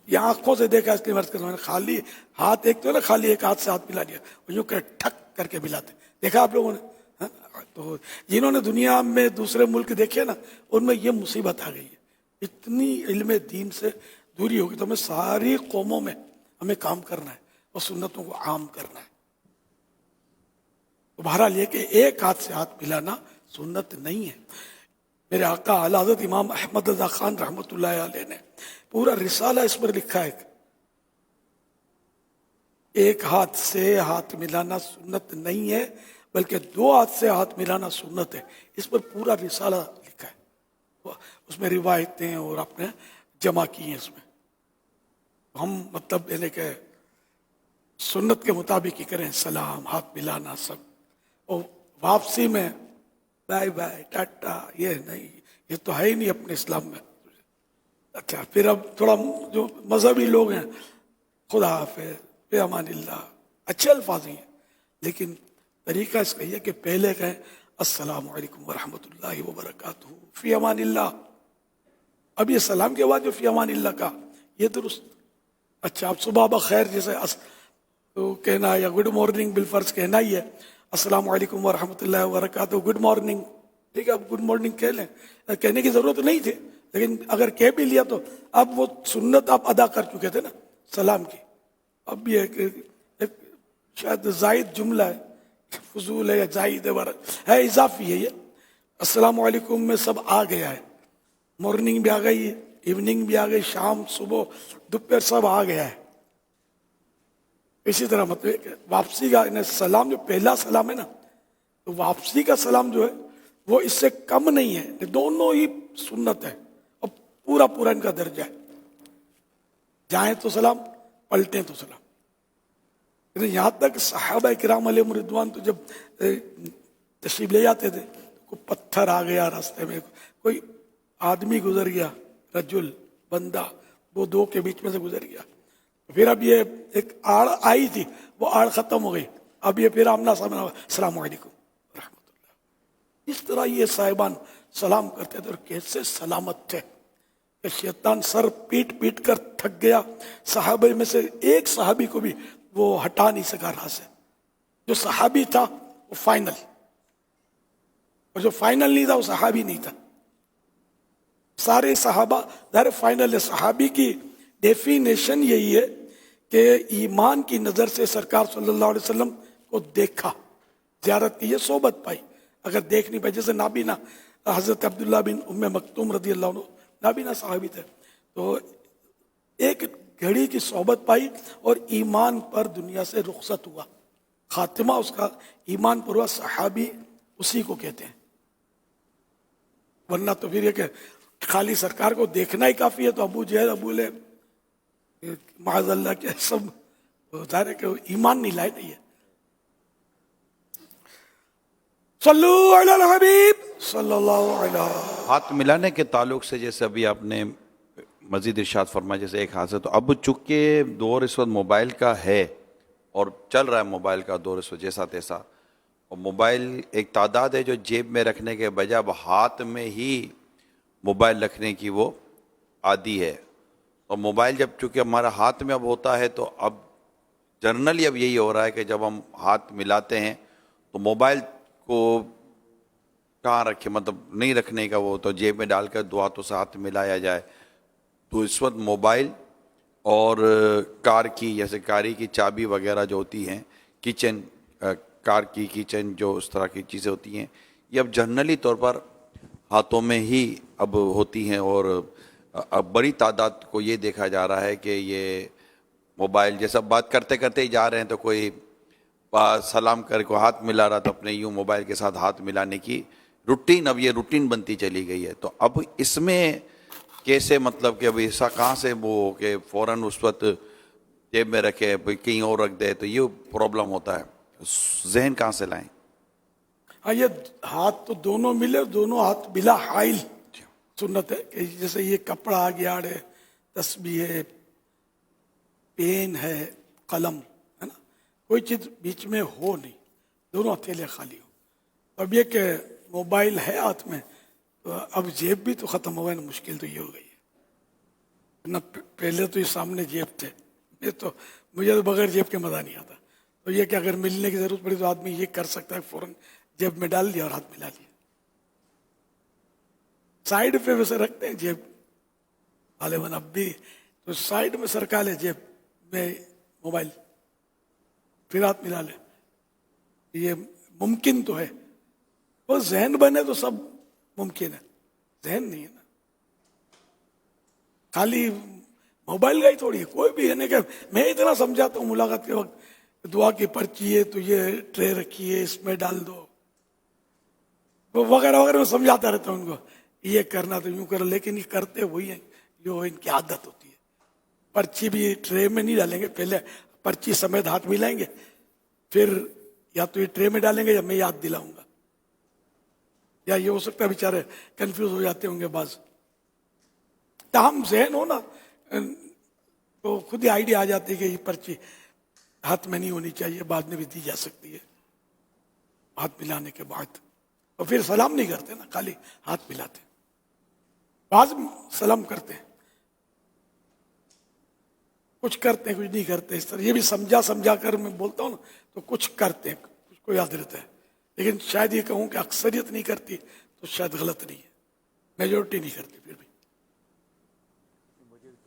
ये आंखों से देखा इसलिए मर्ज कर, खाली हाथ एक तो ना, खाली एक हाथ से हाथ मिला दिया, यूं कर ठक करके मिलाते, देखा आप लोगों ने? हाँ? तो जिन्होंने दुनिया में दूसरे मुल्क देखे ना, उनमें ये मुसीबत आ गई है, इतनी इल्म दीन से दूरी होगी। तो हमें सारी कौमों में हमें काम करना है और सुन्नतों को आम करना है। तो बहरहाल ये कि एक हाथ से हाथ मिलाना सुन्नत नहीं है। मेरे आका आला हज़रत इमाम अहमद रज़ा खान रहमतुल्लाह अलैह ने पूरा रिसाला इस पर लिखा है, एक हाथ से हाथ मिलाना सुन्नत नहीं है, बल्कि 2 हाथ से हाथ मिलाना सुन्नत है। इस पर पूरा रिसाला लिखा है, उसमें रिवायतें और आपने जमा की हैं। इसमें हम मतलब यानी कि सुन्नत के मुताबिक ही करें, सलाम, हाथ मिलाना सब, और वापसी में बाय बाय टाटा, ये नहीं, ये तो है ही नहीं अपने इस्लाम में। अच्छा, फिर अब थोड़ा जो मजहबी लोग हैं, खुदा हाफिज़, फी अमानिल्लाह, अच्छे अल्फाज ही हैं, लेकिन तरीका इसका ये कि पहले कहें अस्सलामु अलैकुम व रहमतुल्लाहि व बरकातुहू, फी अमानिल्लाह। अब ये सलाम के बाद जो फी अमानिल्लाह का, ये दुरुस्त। अच्छा, अब सुबह बखैर जैसे तो कहना है, या गुड मॉर्निंग बिलफर्ज कहना ही है, अस्सलामु अलैकुम व रहमतुल्लाहि व बरकातुहू, गुड मॉर्निंग। ठीक है, अब गुड मॉर्निंग कह लें, कहने की जरूरत नहीं थी, लेकिन अगर कह भी लिया तो अब वो सुन्नत आप अदा कर चुके थे ना सलाम की। अब ये एक शायद जायद जुमला है, फजूल है या जायद है, इजाफी है ये। अस्सलामु अलैकुम में सब आ गया है, मॉर्निंग भी आ गई, इवनिंग भी आ गई, शाम, सुबह, दोपहर सब आ गया है। इसी तरह मतलब वापसी का सलाम, जो पहला सलाम है ना, तो वापसी का सलाम जो है वो इससे कम नहीं है, दोनों ही सुन्नत है और पूरा पूरा इनका दर्जा है। जाएं तो सलाम, पलटें तो सलाम। यहां तक सहाबा किराम अलैहिम रिदवान तो जब तशरीफ ले जाते थे, कोई पत्थर आ गया रास्ते में, कोई आदमी गुजर गया, रजुल, बंदा, वो दो के बीच में से गुजर गया, फिर अब ये एक आड़ आई थी, वो आड़ खत्म हो गई, अब ये फिर आमना सामना, अस्सलामु अलैकुम रहमतुल्लाह। इस तरह ये साहिबान सलाम करते थे और कैसे सलामत थे कि शैतान सर पीट पीट कर थक गया। सहाबे में से एक सहाबी को भी वो हटा नहीं सका राह से। जो सहाबी था वो फाइनल, और जो फाइनल नहीं था वो सहाबी नहीं था। सारे सहाबा दायरे फाइनल है। सहाबी की डेफिनेशन यही है कि ईमान की नजर से सरकार सल्लल्लाहु अलैहि वसल्लम को देखा, ज़ियारत की, सोबत पाई। अगर देख नहीं पाई, जैसे नाबीना हजरत अब्दुल्ला बिन उम्मे मक्तूम रदी अल्लाह अन्हु नाबीना सहाबी थे, तो एक घड़ी की सोबत पाई और ईमान पर दुनिया से रुखसत हुआ, खातिमा उसका ईमान पर हुआ। सहाबी उसी को कहते हैं, वरना तो फिर ये कि खाली सरकार को देखना ही काफी है, तो अबू जहल, अबू लहब, माज़अल्लाह के सब जाहिर है कि ईमान नहीं लाए नहीं है। सल्लु अलल हबीब सल्लल्लाहु अलैहि। हाथ मिलाने के ताल्लुक से जैसे अभी आपने मजीद इरशाद फरमाया, जैसे एक हाथ से, तो अब चूंकि दौर इस वक्त मोबाइल का है और चल रहा है मोबाइल का दौर इस वक्त जैसा तैसा, और मोबाइल एक तादाद है जो जेब में रखने के बजाय अब हाथ में ही मोबाइल रखने की वो आदी है। और मोबाइल जब चूँकि हमारा हाथ में अब होता है, तो अब जनरली अब यही हो रहा है कि जब हम हाथ मिलाते हैं तो मोबाइल को कहाँ रखें, मतलब नहीं रखने का, वो तो जेब में डालकर दो हाथों से हाथ मिलाया जाए। तो इस वक्त मोबाइल और कार की, जैसे गाड़ी की चाबी वगैरह जो होती हैं, किचन, कार की किचन, जो उस तरह की चीज़ें होती हैं, ये अब जनरली तौर पर हाथों में ही अब होती हैं। और अब बड़ी तादाद को ये देखा जा रहा है कि ये मोबाइल जैसा बात करते करते ही जा रहे हैं, तो कोई सलाम कर को हाथ मिला रहा, तो अपने यूँ मोबाइल के साथ हाथ मिलाने की रूटीन, अब ये रूटीन बनती चली गई है। तो अब इसमें कैसे, मतलब कि अब ऐसा कहाँ से वो कि फ़ौरन उस वक्त जेब में रखे, कहीं और रख दे, तो ये प्रॉब्लम होता है। जहन कहाँ से लाएं? हाँ, ये हाथ तो दोनों मिले, दोनों हाथ बिला हाइल सुन्नत है कि जैसे ये कपड़ा आ गया है, तस्बीह है, पेन है, कलम है ना, कोई चीज बीच में हो नहीं, दोनों हथेले खाली हो। अब ये कि मोबाइल है हाथ में, तो अब जेब भी तो खत्म हो गई ना, मुश्किल तो ये हो गई है ना। पहले तो ये सामने जेब थे, ये तो मुझे तो बगैर जेब के मजा नहीं आता। तो ये कि अगर मिलने की जरूरत पड़ी तो आदमी ये कर सकता है, फौरन जेब में डाल दिया और हाथ मिला लिया। साइड पे वैसे रखते हैं जेब वाले बन, अब भी तो साइड में सरका ले जेब में मोबाइल, फिर हाथ मिला ले, ये मुमकिन तो है। वो जहन बने तो सब मुमकिन है, जहन नहीं है ना। खाली मोबाइल का ही थोड़ी है, कोई भी है ना। कि मैं इतना समझाता हूँ मुलाकात के वक्त, दुआ की पर्ची है तो ये ट्रे रखी है, इसमें डाल दो, वो वगैरह वगैरह, मैं समझाता रहता हूँ उनको, ये करना तो यूं करो, लेकिन ये करते वही है जो इनकी आदत होती है। पर्ची भी ट्रे में नहीं डालेंगे, पहले पर्ची समेत हाथ मिलाएंगे, फिर या तो ये ट्रे में डालेंगे या मैं याद दिलाऊंगा, या ये हो सकता है बेचारे कंफ्यूज हो जाते होंगे बाज। ताहम जहन हो ना तो खुद ही आइडिया आ जाती है कि ये पर्ची हाथ में नहीं होनी चाहिए, बाद में भी दी जा सकती है हाथ मिलाने के बाद। और फिर सलाम नहीं करते ना, खाली हाथ मिलाते, बाद सलाम करते हैं, कुछ करते हैं कुछ नहीं करते। इस तरह ये भी समझा कर मैं बोलता हूँ ना, तो कुछ करते हैं कुछ को याद रहता है, लेकिन शायद ये कहूँ कि अक्सरियत नहीं करती तो शायद गलत नहीं है, मेजोरिटी नहीं करती फिर भी।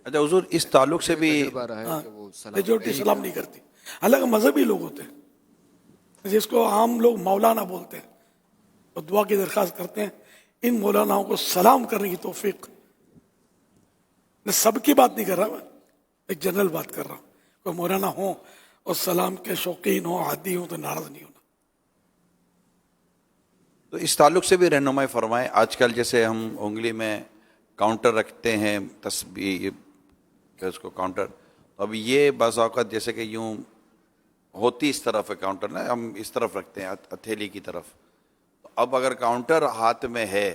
अच्छा हुजूर, इस ताल्लुक से भी मेजोरिटी सलाम नहीं करती। अलग मजहबी लोग होते हैं जिसको आम लोग मौलाना बोलते हैं, तो दुआ की दरख्वास्त करते हैं इन मौलानाओं को सलाम करने की तौफीक। मैं सबकी बात नहीं कर रहा, मैं एक जनरल बात कर रहा हूँ। कोई मौलाना हो और सलाम के शौकीन हो, आदी हो, तो नाराज नहीं होना। तो इस ताल्लुक से भी रहनुमाई फरमाएं। आजकल जैसे हम उंगली में काउंटर रखते हैं, तस्बीह क्या उसको काउंटर, तो अब ये बाज़ औक़ात जैसे कि यूँ होती इस तरफ है काउंटर ना, हम इस तरफ रखते हैं हथेली की तरफ। तो अब अगर काउंटर हाथ में है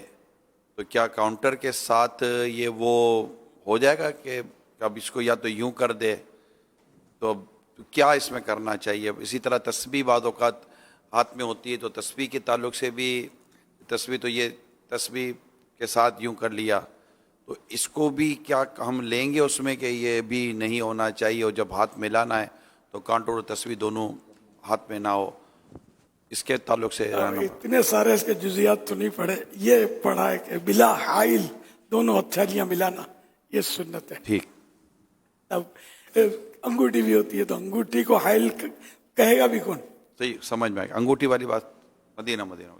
तो क्या काउंटर के साथ ये वो हो जाएगा कि अब इसको या तो यूं कर दे, तो अब क्या इसमें करना चाहिए? इसी तरह तस्बीह बाद औक़ात हाथ में होती है, तो तस्बीह के ताल्लुक से भी तस्बीह तो ये तस्बीह के साथ यूं कर लिया, तो इसको भी क्या हम लेंगे उसमें कि ये भी नहीं होना चाहिए, और जब हाथ मिलाना है तो काउंटर और तस्बीह दोनों हाथ में ना हो? इसके ताल्लुक से इतने सारे इसके जुजियात तो नहीं पढ़े, ये पढ़ा है कि बिला हाइल दोनों हथेलियां मिलाना ये सुन्नत है। ठीक। अब अंगूठी भी होती है, तो अंगूठी को हाइल कहेगा भी कौन? सही समझ में आएगा। अंगूठी वाली बात मदीना हो गया,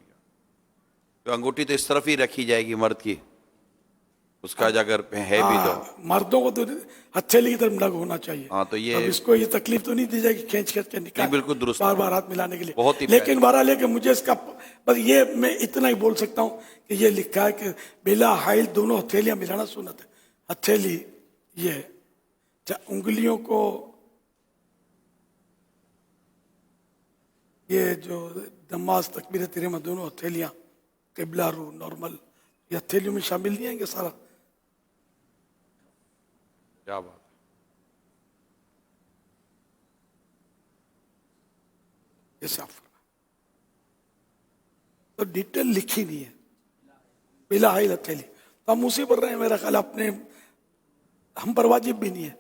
तो अंगूठी तो इस तरफ ही रखी जाएगी मर्द की, उसका अगर है भी तो मर्दों को तो हथेली की तरफ नग होना चाहिए। हाँ, तो ये अब इसको ये तकलीफ तो नहीं दी जाएगी खींच के निकाल, बिल्कुल दुरुस्त, बार बार हाथ मिलाने के लिए। बहुत ही लेकिन बहरहाल लेके मुझे इसका बस ये मैं इतना ही बोल सकता हूँ कि ये लिखा है कि बिला हाइल दोनों हथेलियां मिलाना सुन्नत है। हथेली ये उंगलियों को, ये जो दमाज तकबीर तहरीमा दोनों हथेलियां किबला रू नॉर्मल, ये हथेलियों में शामिल नहीं आएंगे सारा? क्या बात है। तो डिटेल लिखी नहीं है बिला हाइल हथेली, तो हम उसी पर रहे हैं मेरा ख्याल, अपने हम पर वाजिब भी नहीं है,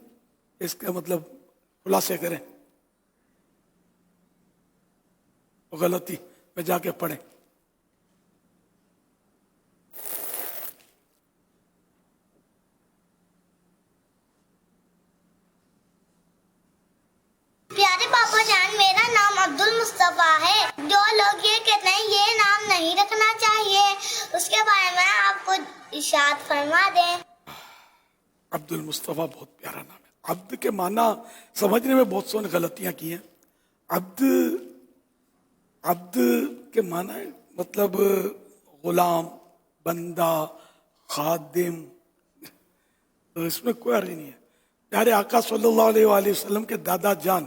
इसका मतलब खुलासे करें तो गलती में जाके पढ़े। प्यारे पापा जान, मेरा नाम अब्दुल मुस्तफा है। जो लोग ये कहते हैं ये नाम नहीं रखना चाहिए, उसके बारे में आपको इरशाद फरमा दें। अब्दुल मुस्तफा बहुत प्यारा नाम है। अब्द के माना समझने में बहुत सी गलतियां की हैं। अब्द के माना है मतलब गुलाम, बंदा, खादिम, तो इसमें कोई अर्थ नहीं है। प्यारे आका सल्लल्लाहु अलैहि वसल्लम के दादा जान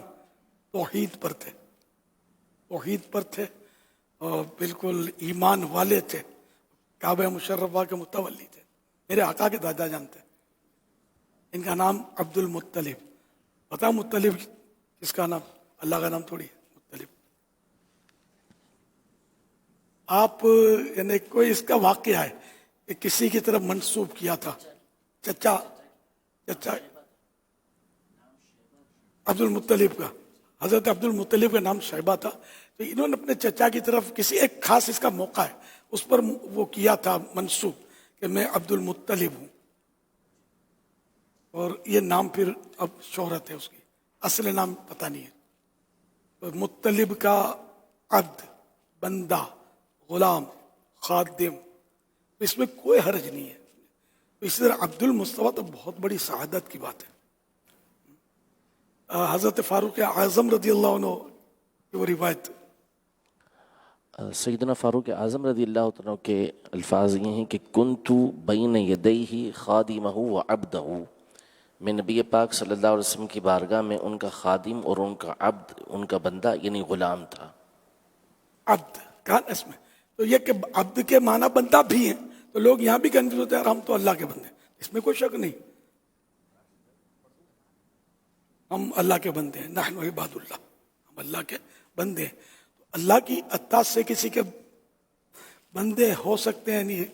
तौहीद पर थे, तौहीद पर थे और बिल्कुल ईमान वाले थे, काबा मुशर्रफा के मुतवल्ली थे। मेरे आका के दादा जान थे, इनका नाम अब्दुल मुत्तलिब। पता मुत्तलिब किसका नाम? अल्लाह का नाम थोड़ी है मुत्तलिब। आप यानी कोई इसका वाकया है कि किसी की तरफ मंसूब किया था, चचा अब्दुल मुत्तलिब का, हजरत अब्दुल मुत्तलिब का नाम शैबा था, तो इन्होंने अपने चचा की तरफ किसी एक खास इसका मौका है उस पर वो किया था मंसूब कि मैं अब्दुल मुत्तलिब हूँ, और ये नाम फिर अब शोहरत है उसकी, असल नाम पता नहीं है। तो मुत्तलिब का अब्द, बंदा, गुलाम, खादिम, तो इसमें कोई हर्ज नहीं है। तो इसी तरह अब्दुल मुस्तफा तो बहुत बड़ी सआदत की बात है। हजरत फारूक आजम रदी अल्लाह अन्हु की वो रिवायत, सैयदना फारूक आज़म रज़ी अल्लाह तआला के अल्फाज ये हैं कि कुन्तु बैन यदैहि खादिमहु व अब्दहु, मैं नबी पाक सल्लल्लाहु अलैहि वसल्लम की बारगाह में उनका खादिम और उनका अब्द, उनका बंदा यानी गुलाम था। अब्द कहा इसमें, तो ये कि अब्द के माना बंदा भी है, तो लोग यहाँ भी कंफ्यूज होते हैं, हम तो अल्लाह के बंदे, اس میں کوئی شک نہیں. ہم اللہ کے بندے ہیں, نحن عباد اللہ, ہم اللہ کے بندے ہیں. اللہ کی عطا سے کسی کے بندے ہو سکتے ہیں نہیں,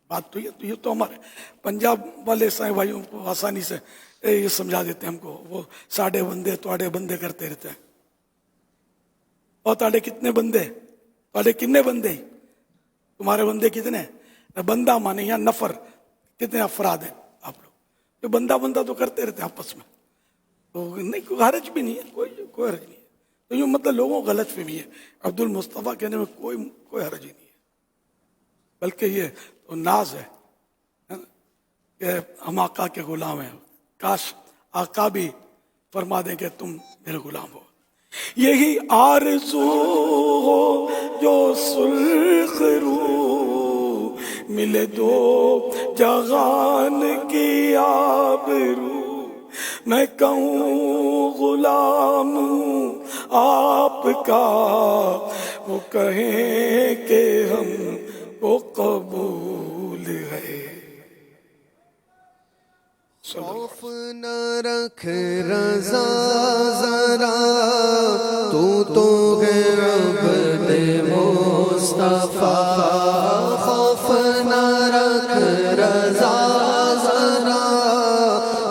بات تو یہ تو ہمارے پنجاب والے سائیں بھائیوں کو آسانی سے یہ سمجھا دیتے ہیں ہم کو, وہ ساڑھے بندے تواڑے بندے کرتے رہتے ہیں. اور تاڑے کتنے بندے, تاڑے کتنے بندے, تمہارے بندے کتنے, بندہ مانے یا نفر, کتنے افراد ہیں آپ لوگ, جو بندہ بندہ تو کرتے رہتے ہیں آپس میں, تو نہیں کوئی حرج بھی نہیں ہے, کوئی حرج نہیں ہے. تو یوں مطلب لوگوں کو غلط فہمی ہے, عبد المصطفیٰ کہنے میں کوئی حرج ہی نہیں ہے, بلکہ یہ تو ناز ہے کہ ہم آقا کے غلام ہیں. کاش آقا بھی فرما دیں کہ تم میرے غلام ہو. یہی آرزو ہو جو سرخ رو ملے دو جہان کی آبرو, میں کہوں غلام ہوں آپ کا, وہ کہیں کہ ہم کو قبول ہے. خوف نہ رکھ رضا ذرا, تو ہے عبد مصطفیٰ. خوف نہ رکھ رضا ذرا,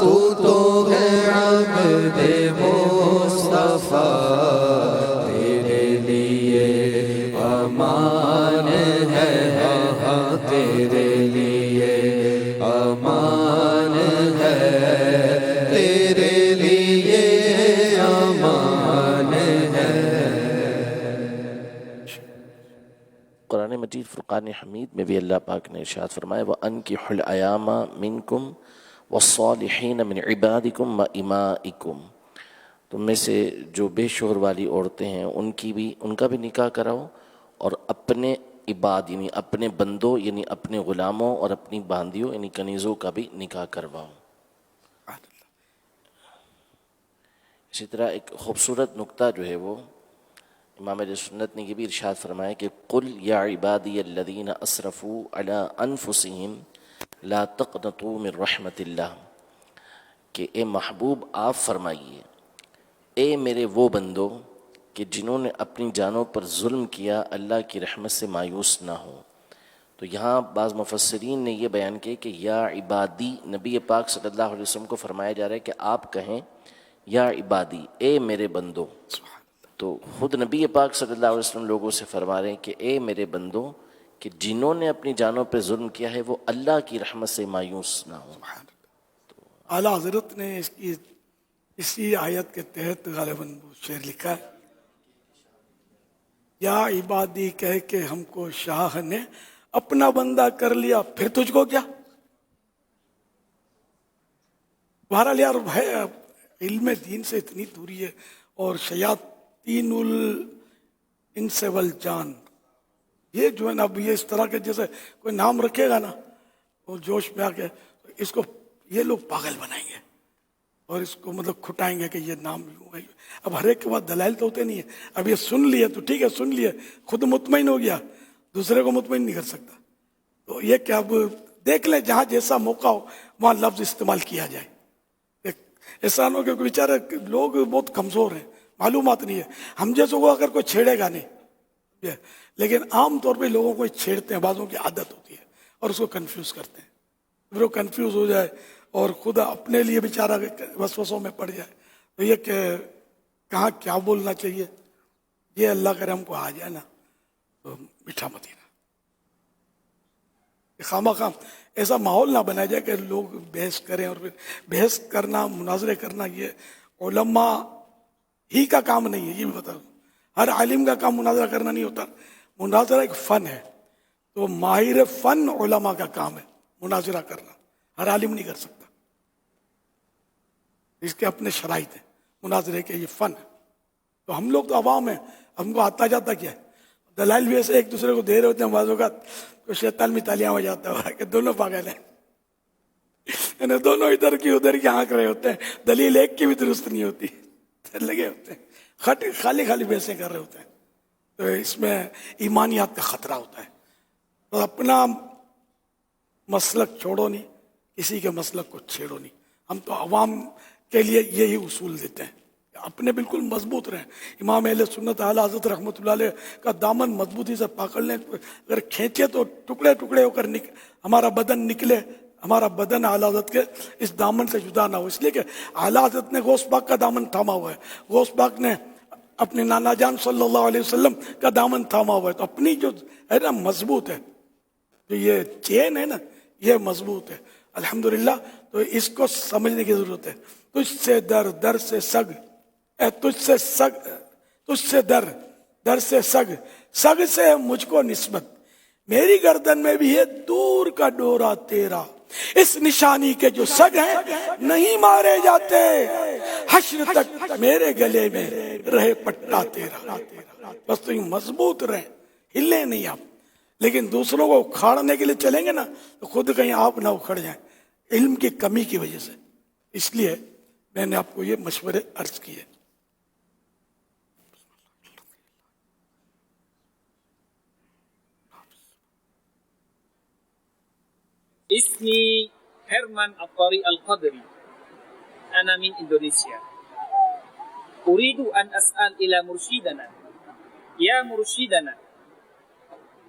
تو ہے عبد مصطفیٰ. تیرے لیے امان ہے, تیرے لیے امان ہے, تیرے لیے امان ہے. قرآن مجید فرقان حمید میں بھی اللہ پاک نے ارشاد فرمایا وَأَنْكِحُوا الْأَيَامَ مِنْكُمْ وَالصَّالِحِينَ مِنْ عِبَادِكُمْ وَإِمَائِكُمْ. تم میں سے جو بے شوہر والی عورتیں ہیں ان کا بھی نکاح کراؤ, اور اپنے عباد یعنی اپنے بندوں یعنی اپنے غلاموں اور اپنی باندیوں یعنی کنیزوں کا بھی نکاح کرواؤ. اسی طرح ایک خوبصورت نقطہ جو ہے وہ امام اہل سنت نے یہ بھی ارشاد فرمایا کہ قل یا عبادی الذین اسرفوا علی انفسہم لا تقنطوا من رحمت اللہ, کہ اے محبوب آپ فرمائیے اے میرے وہ بندو کہ جنہوں نے اپنی جانوں پر ظلم کیا اللہ کی رحمت سے مایوس نہ ہو. تو یہاں بعض مفسرین نے یہ بیان کیا کہ یا عبادی, نبی پاک صلی اللہ علیہ وسلم کو فرمایا جا رہا ہے کہ آپ کہیں یا عبادی اے میرے بندو. تو خود نبی پاک صلی اللہ علیہ وسلم لوگوں سے فرما رہے ہیں کہ اے میرے بندو کہ جنہوں نے اپنی جانوں پہ ظلم کیا ہے وہ اللہ کی رحمت سے مایوس نہ ہو. اعلیٰ حضرت نے اسی آیت کے تحت غالباً شعر لکھا ہے, یا عبادی کہہ کے ہم کو شاہ نے اپنا بندہ کر لیا, پھر تجھ کو کیا. بہرحال یار ہے, علم دین سے اتنی دوری ہے, اور شیاطین الانس والجان یہ جو ہے نا, اب یہ اس طرح کے جیسے کوئی نام رکھے گا نا وہ جوش میں آ کے اس کو یہ لوگ پاگل بنائیں گے اور اس کو مطلب کھٹائیں گے کہ یہ نام یوں ہے. اب ہر ایک کے بعد دلائل تو ہوتے نہیں ہیں. اب یہ سن لیے تو ٹھیک ہے, سن لیے, خود مطمئن ہو گیا, دوسرے کو مطمئن نہیں کر سکتا. تو یہ کہ اب دیکھ لیں جہاں جیسا موقع ہو وہاں لفظ استعمال کیا جائے. ایسا نہ ہو کہ بیچارے لوگ بہت کمزور ہیں, معلومات نہیں ہے, ہم جیسوں کو اگر کوئی چھیڑے گا نہیں, لیکن عام طور پہ لوگوں کو چھیڑتے ہیں, بعضوں کی عادت ہوتی ہے اور اس کو کنفیوز کرتے ہیں. پھر وہ کنفیوز ہو جائے اور خود اپنے لیے بیچارہ وسوسوں میں پڑ جائے. تو یہ کہ کہاں کیا بولنا چاہیے, یہ اللہ کرے ہم کو آ جائے نا تو میٹھا مدینہ. خواہ ایسا ماحول نہ بنایا جائے کہ لوگ بحث کریں, اور پھر بحث کرنا, مناظرے کرنا یہ علماء ہی کا کام نہیں ہے. یہ بھی بتا دوں, ہر عالم کا کام مناظرہ کرنا نہیں ہوتا. مناظرہ ایک فن ہے, تو ماہر فن علماء کا کام ہے مناظرہ کرنا, ہر عالم نہیں کر سکتا. اس کے اپنے شرائط ہیں مناظرے کے, یہ فن ہے. تو ہم لوگ تو عوام ہیں, ہم کو آتا جاتا کیا ہے, دلائل بھی ایسے ایک دوسرے کو دے رہے ہوتے ہیں. بعض اوقات تو شیطان بھی تالیاں ہو جاتا ہے کہ دونوں پاگل ہیں, یعنی دونوں ادھر کی ادھر کی آنکھ رہے ہوتے ہیں, دلیل ایک کی بھی درست نہیں ہوتی, لگے ہوتے ہیں خالی بحثیں کر رہے ہوتے ہیں. تو اس میں ایمانیات کا خطرہ ہوتا ہے. تو اپنا مسلک چھوڑو نہیں किसी के मसलक को छेड़ो नहीं। हम तो अवाम के लिए यही उसूल देते हैं, अपने बिल्कुल मजबूत रहें। इमाम अहले सुन्नत आला हज़रत रहमतुल्लाह अलैह का दामन मजबूती से पकड़ लें, अगर खींचे तो टुकड़े टुकड़े होकर हमारा बदन निकले, हमारा बदन आला हज़रत के इस दामन से जुदा ना हो। इसलिए कि आला हज़रत ने गौस पाक का दामन थामा हुआ है, गौस पाक ने अपने नाना जान सल्लल्लाहु अलैहि वसल्लम का दामन थामा हुआ है। तो अपनी जो है ना मजबूत है, तो ये चेन है ना, ये मजबूत है अल्हम्दुलिल्लाह। तो इसको समझने की जरूरत है। तुझसे दर, दर से सग, तुझसे सग, तुझसे दर, दर से सग, सग से मुझको निस्बत, मेरी गर्दन में भी है दूर का डोरा तेरा, इस निशानी के जो सग हैं नहीं मारे जाते, हश्र तक मेरे गले में रहे पट्टा तेरा। बस तो मजबूत रहे, हिले नहीं आप। लेकिन दूसरों को उखाड़ने के लिए चलेंगे ना तो खुद कहीं आप ना उखड़ जाएं, इल्म की कमी की वजह से। इसलिए मैंने आपको ये मशवरे अर्ज किए। اسمي هرمان الطريق القدري، أنا من إندونيسيا. أريد أن أسأل إلى مرشدنا، يا مرشدنا،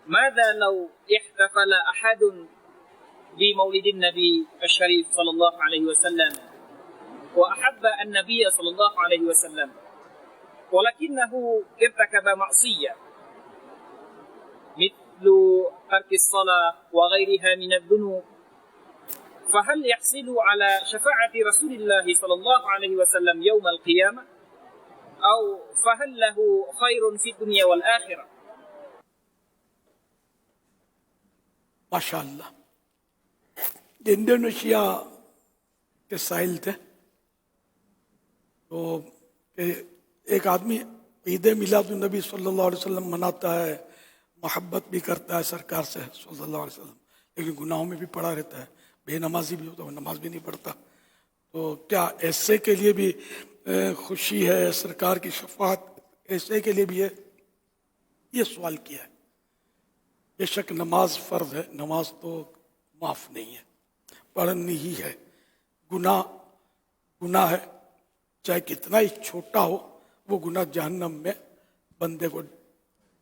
ماذا لو احتفل أحد بمولد النبي الشريف صلى الله عليه وسلم وأحب النبي صلى الله عليه وسلم ولكنه ارتكب معصية مثل ترك الصلاة وغيرها من الذنوب، فهل يحصل على شفاعة رسول الله صلى الله عليه وسلم يوم القيامة أو فهل له خير في الدنيا والآخرة؟ माशाअल्लाह। इंडोनेशिया के साहिल थे, तो एक आदमी ईद मिलादुन्नबी सल्लल्लाहु अलैहि वसल्लम मनाता है, मोहब्बत भी करता है सरकार से सल्लल्लाहु अलैहि वसल्लम, लेकिन गुनाहों में भी पड़ा रहता है, बेनमाजी भी होता है, नमाज भी नहीं पढ़ता। तो क्या ऐसे के लिए भी खुशी है, सरकार की शफाअत ऐसे के लिए भी है? ये सवाल किया है। बेशक नमाज फ़र्ज है, नमाज तो माफ़ नहीं है, पढ़नी ही है। गुनाह गुनाह है, चाहे कितना ही छोटा हो, वो गुनाह जहन्नम में बंदे को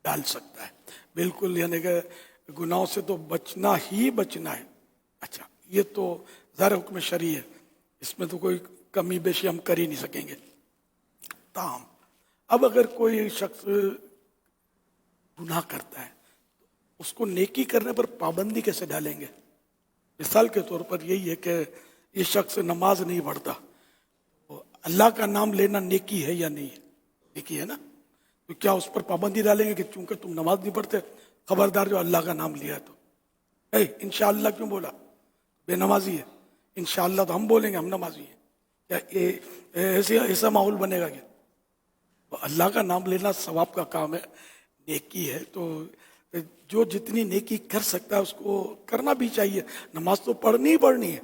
डाल सकता है। बिल्कुल यानी कि गुनाहों से तो बचना ही बचना है। अच्छा, ये तो ज़ाहिर हुक्म शरी है, इसमें तो कोई कमी बेशी हम कर ही नहीं सकेंगे। ताम अब अगर कोई शख्स गुनाह करता है, उसको नेकी करने पर पाबंदी कैसे डालेंगे? मिसाल के तौर पर यही है कि ये शख्स नमाज नहीं पढ़ता, तो अल्लाह का नाम लेना नेकी है या नहीं है? नेकी है ना। तो क्या उस पर पाबंदी डालेंगे कि चूंकि तुम नमाज नहीं पढ़ते, खबरदार जो अल्लाह का नाम लिया है तो इंशाअल्लाह क्यों बोला? बेनमाजी है। इंशाअल्लाह तो हम बोलेंगे हम नमाजी हैं, क्या ऐसा माहौल बनेगा क्या? तो अल्लाह का नाम लेना सवाब का काम है, नेकी है। तो जो जितनी नेकी कर सकता है उसको करना भी चाहिए। नमाज तो पढ़नी ही पढ़नी है,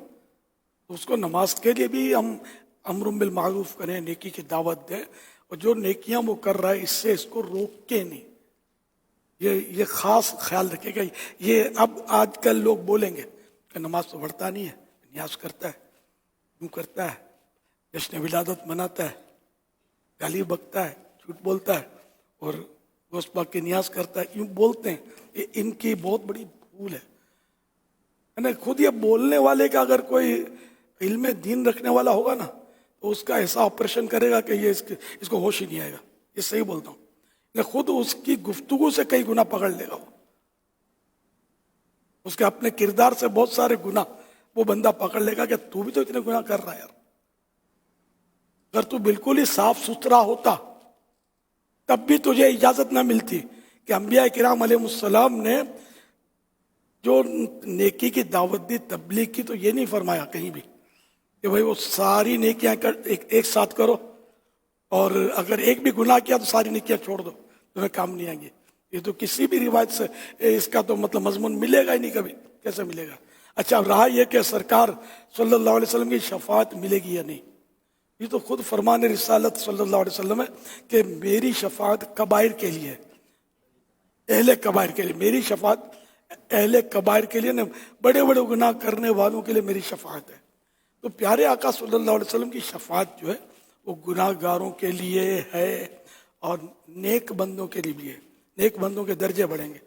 तो उसको नमाज के लिए भी हम अम्रुम बिल मारूफ करें, नेकी की दावत दें, और जो नेकियां वो कर रहा है इससे इसको रोके नहीं। ये खास ख्याल रखेगा। ये अब आजकल लोग बोलेंगे कि नमाज तो पढ़ता नहीं है, न्याज करता है, यूँ करता है, जश्न विलादत मनाता है, गाली बकता है, झूठ बोलता है और गोश्त पाक के न्याज करता है, यूँ बोलते हैं। ये इनकी बहुत बड़ी भूल है ना। खुद ये बोलने वाले का अगर कोई इल्म दीन रखने वाला होगा ना, तो उसका ऐसा ऑपरेशन करेगा कि ये इसको होश ही नहीं आएगा। ये सही बोलता हूँ। खुद उसकी गुफ्तगू से कई गुना पकड़ लेगा वो, उसके अपने किरदार से बहुत सारे गुना वो बंदा पकड़ लेगा कि तू भी तो इतने गुना कर रहा है यार। अगर तू बिल्कुल ही साफ सुथरा होता तब भी तुझे इजाजत ना मिलती कि अंबिया किराम अलैहिमुस्सलाम ने जो नेकी की दावत दी, तबलीग की, तो ये नहीं फरमाया कहीं भी कि भाई वो सारी नेकियां एक साथ करो, और अगर एक भी गुनाह किया तो सारी नेकियां छोड़ दो, तुम्हें काम नहीं आएंगे। ये तो किसी भी रिवायत से इसका तो मतलब मजमून मिलेगा ही नहीं, कभी कैसे मिलेगा। अच्छा, अब रहा यह कि सरकार सल्लल्लाहु अलैहि वसल्लम की शफाअत मिलेगी या नहीं, ये तो खुद फरमान रिसालत सल्लल्लाहु अलैहि वसल्लम है कि मेरी शफाअत कबायर के लिए, अहले कबायर के लिए, मेरी शफाअत अहले कबायर के लिए ना, बड़े बड़े गुनाह करने वालों के लिए मेरी शफाअत है। तो प्यारे आका सल्लल्लाहु अलैहि वसल्लम की शफाअत जो है वो गुनाहगारों के लिए है और नेक बंदों के लिए भी है। नेक बंदों के दर्जे बढ़ेंगे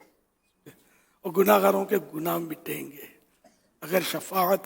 और गुनाहगारों के गुनाह मिटेंगे अगर शफाअत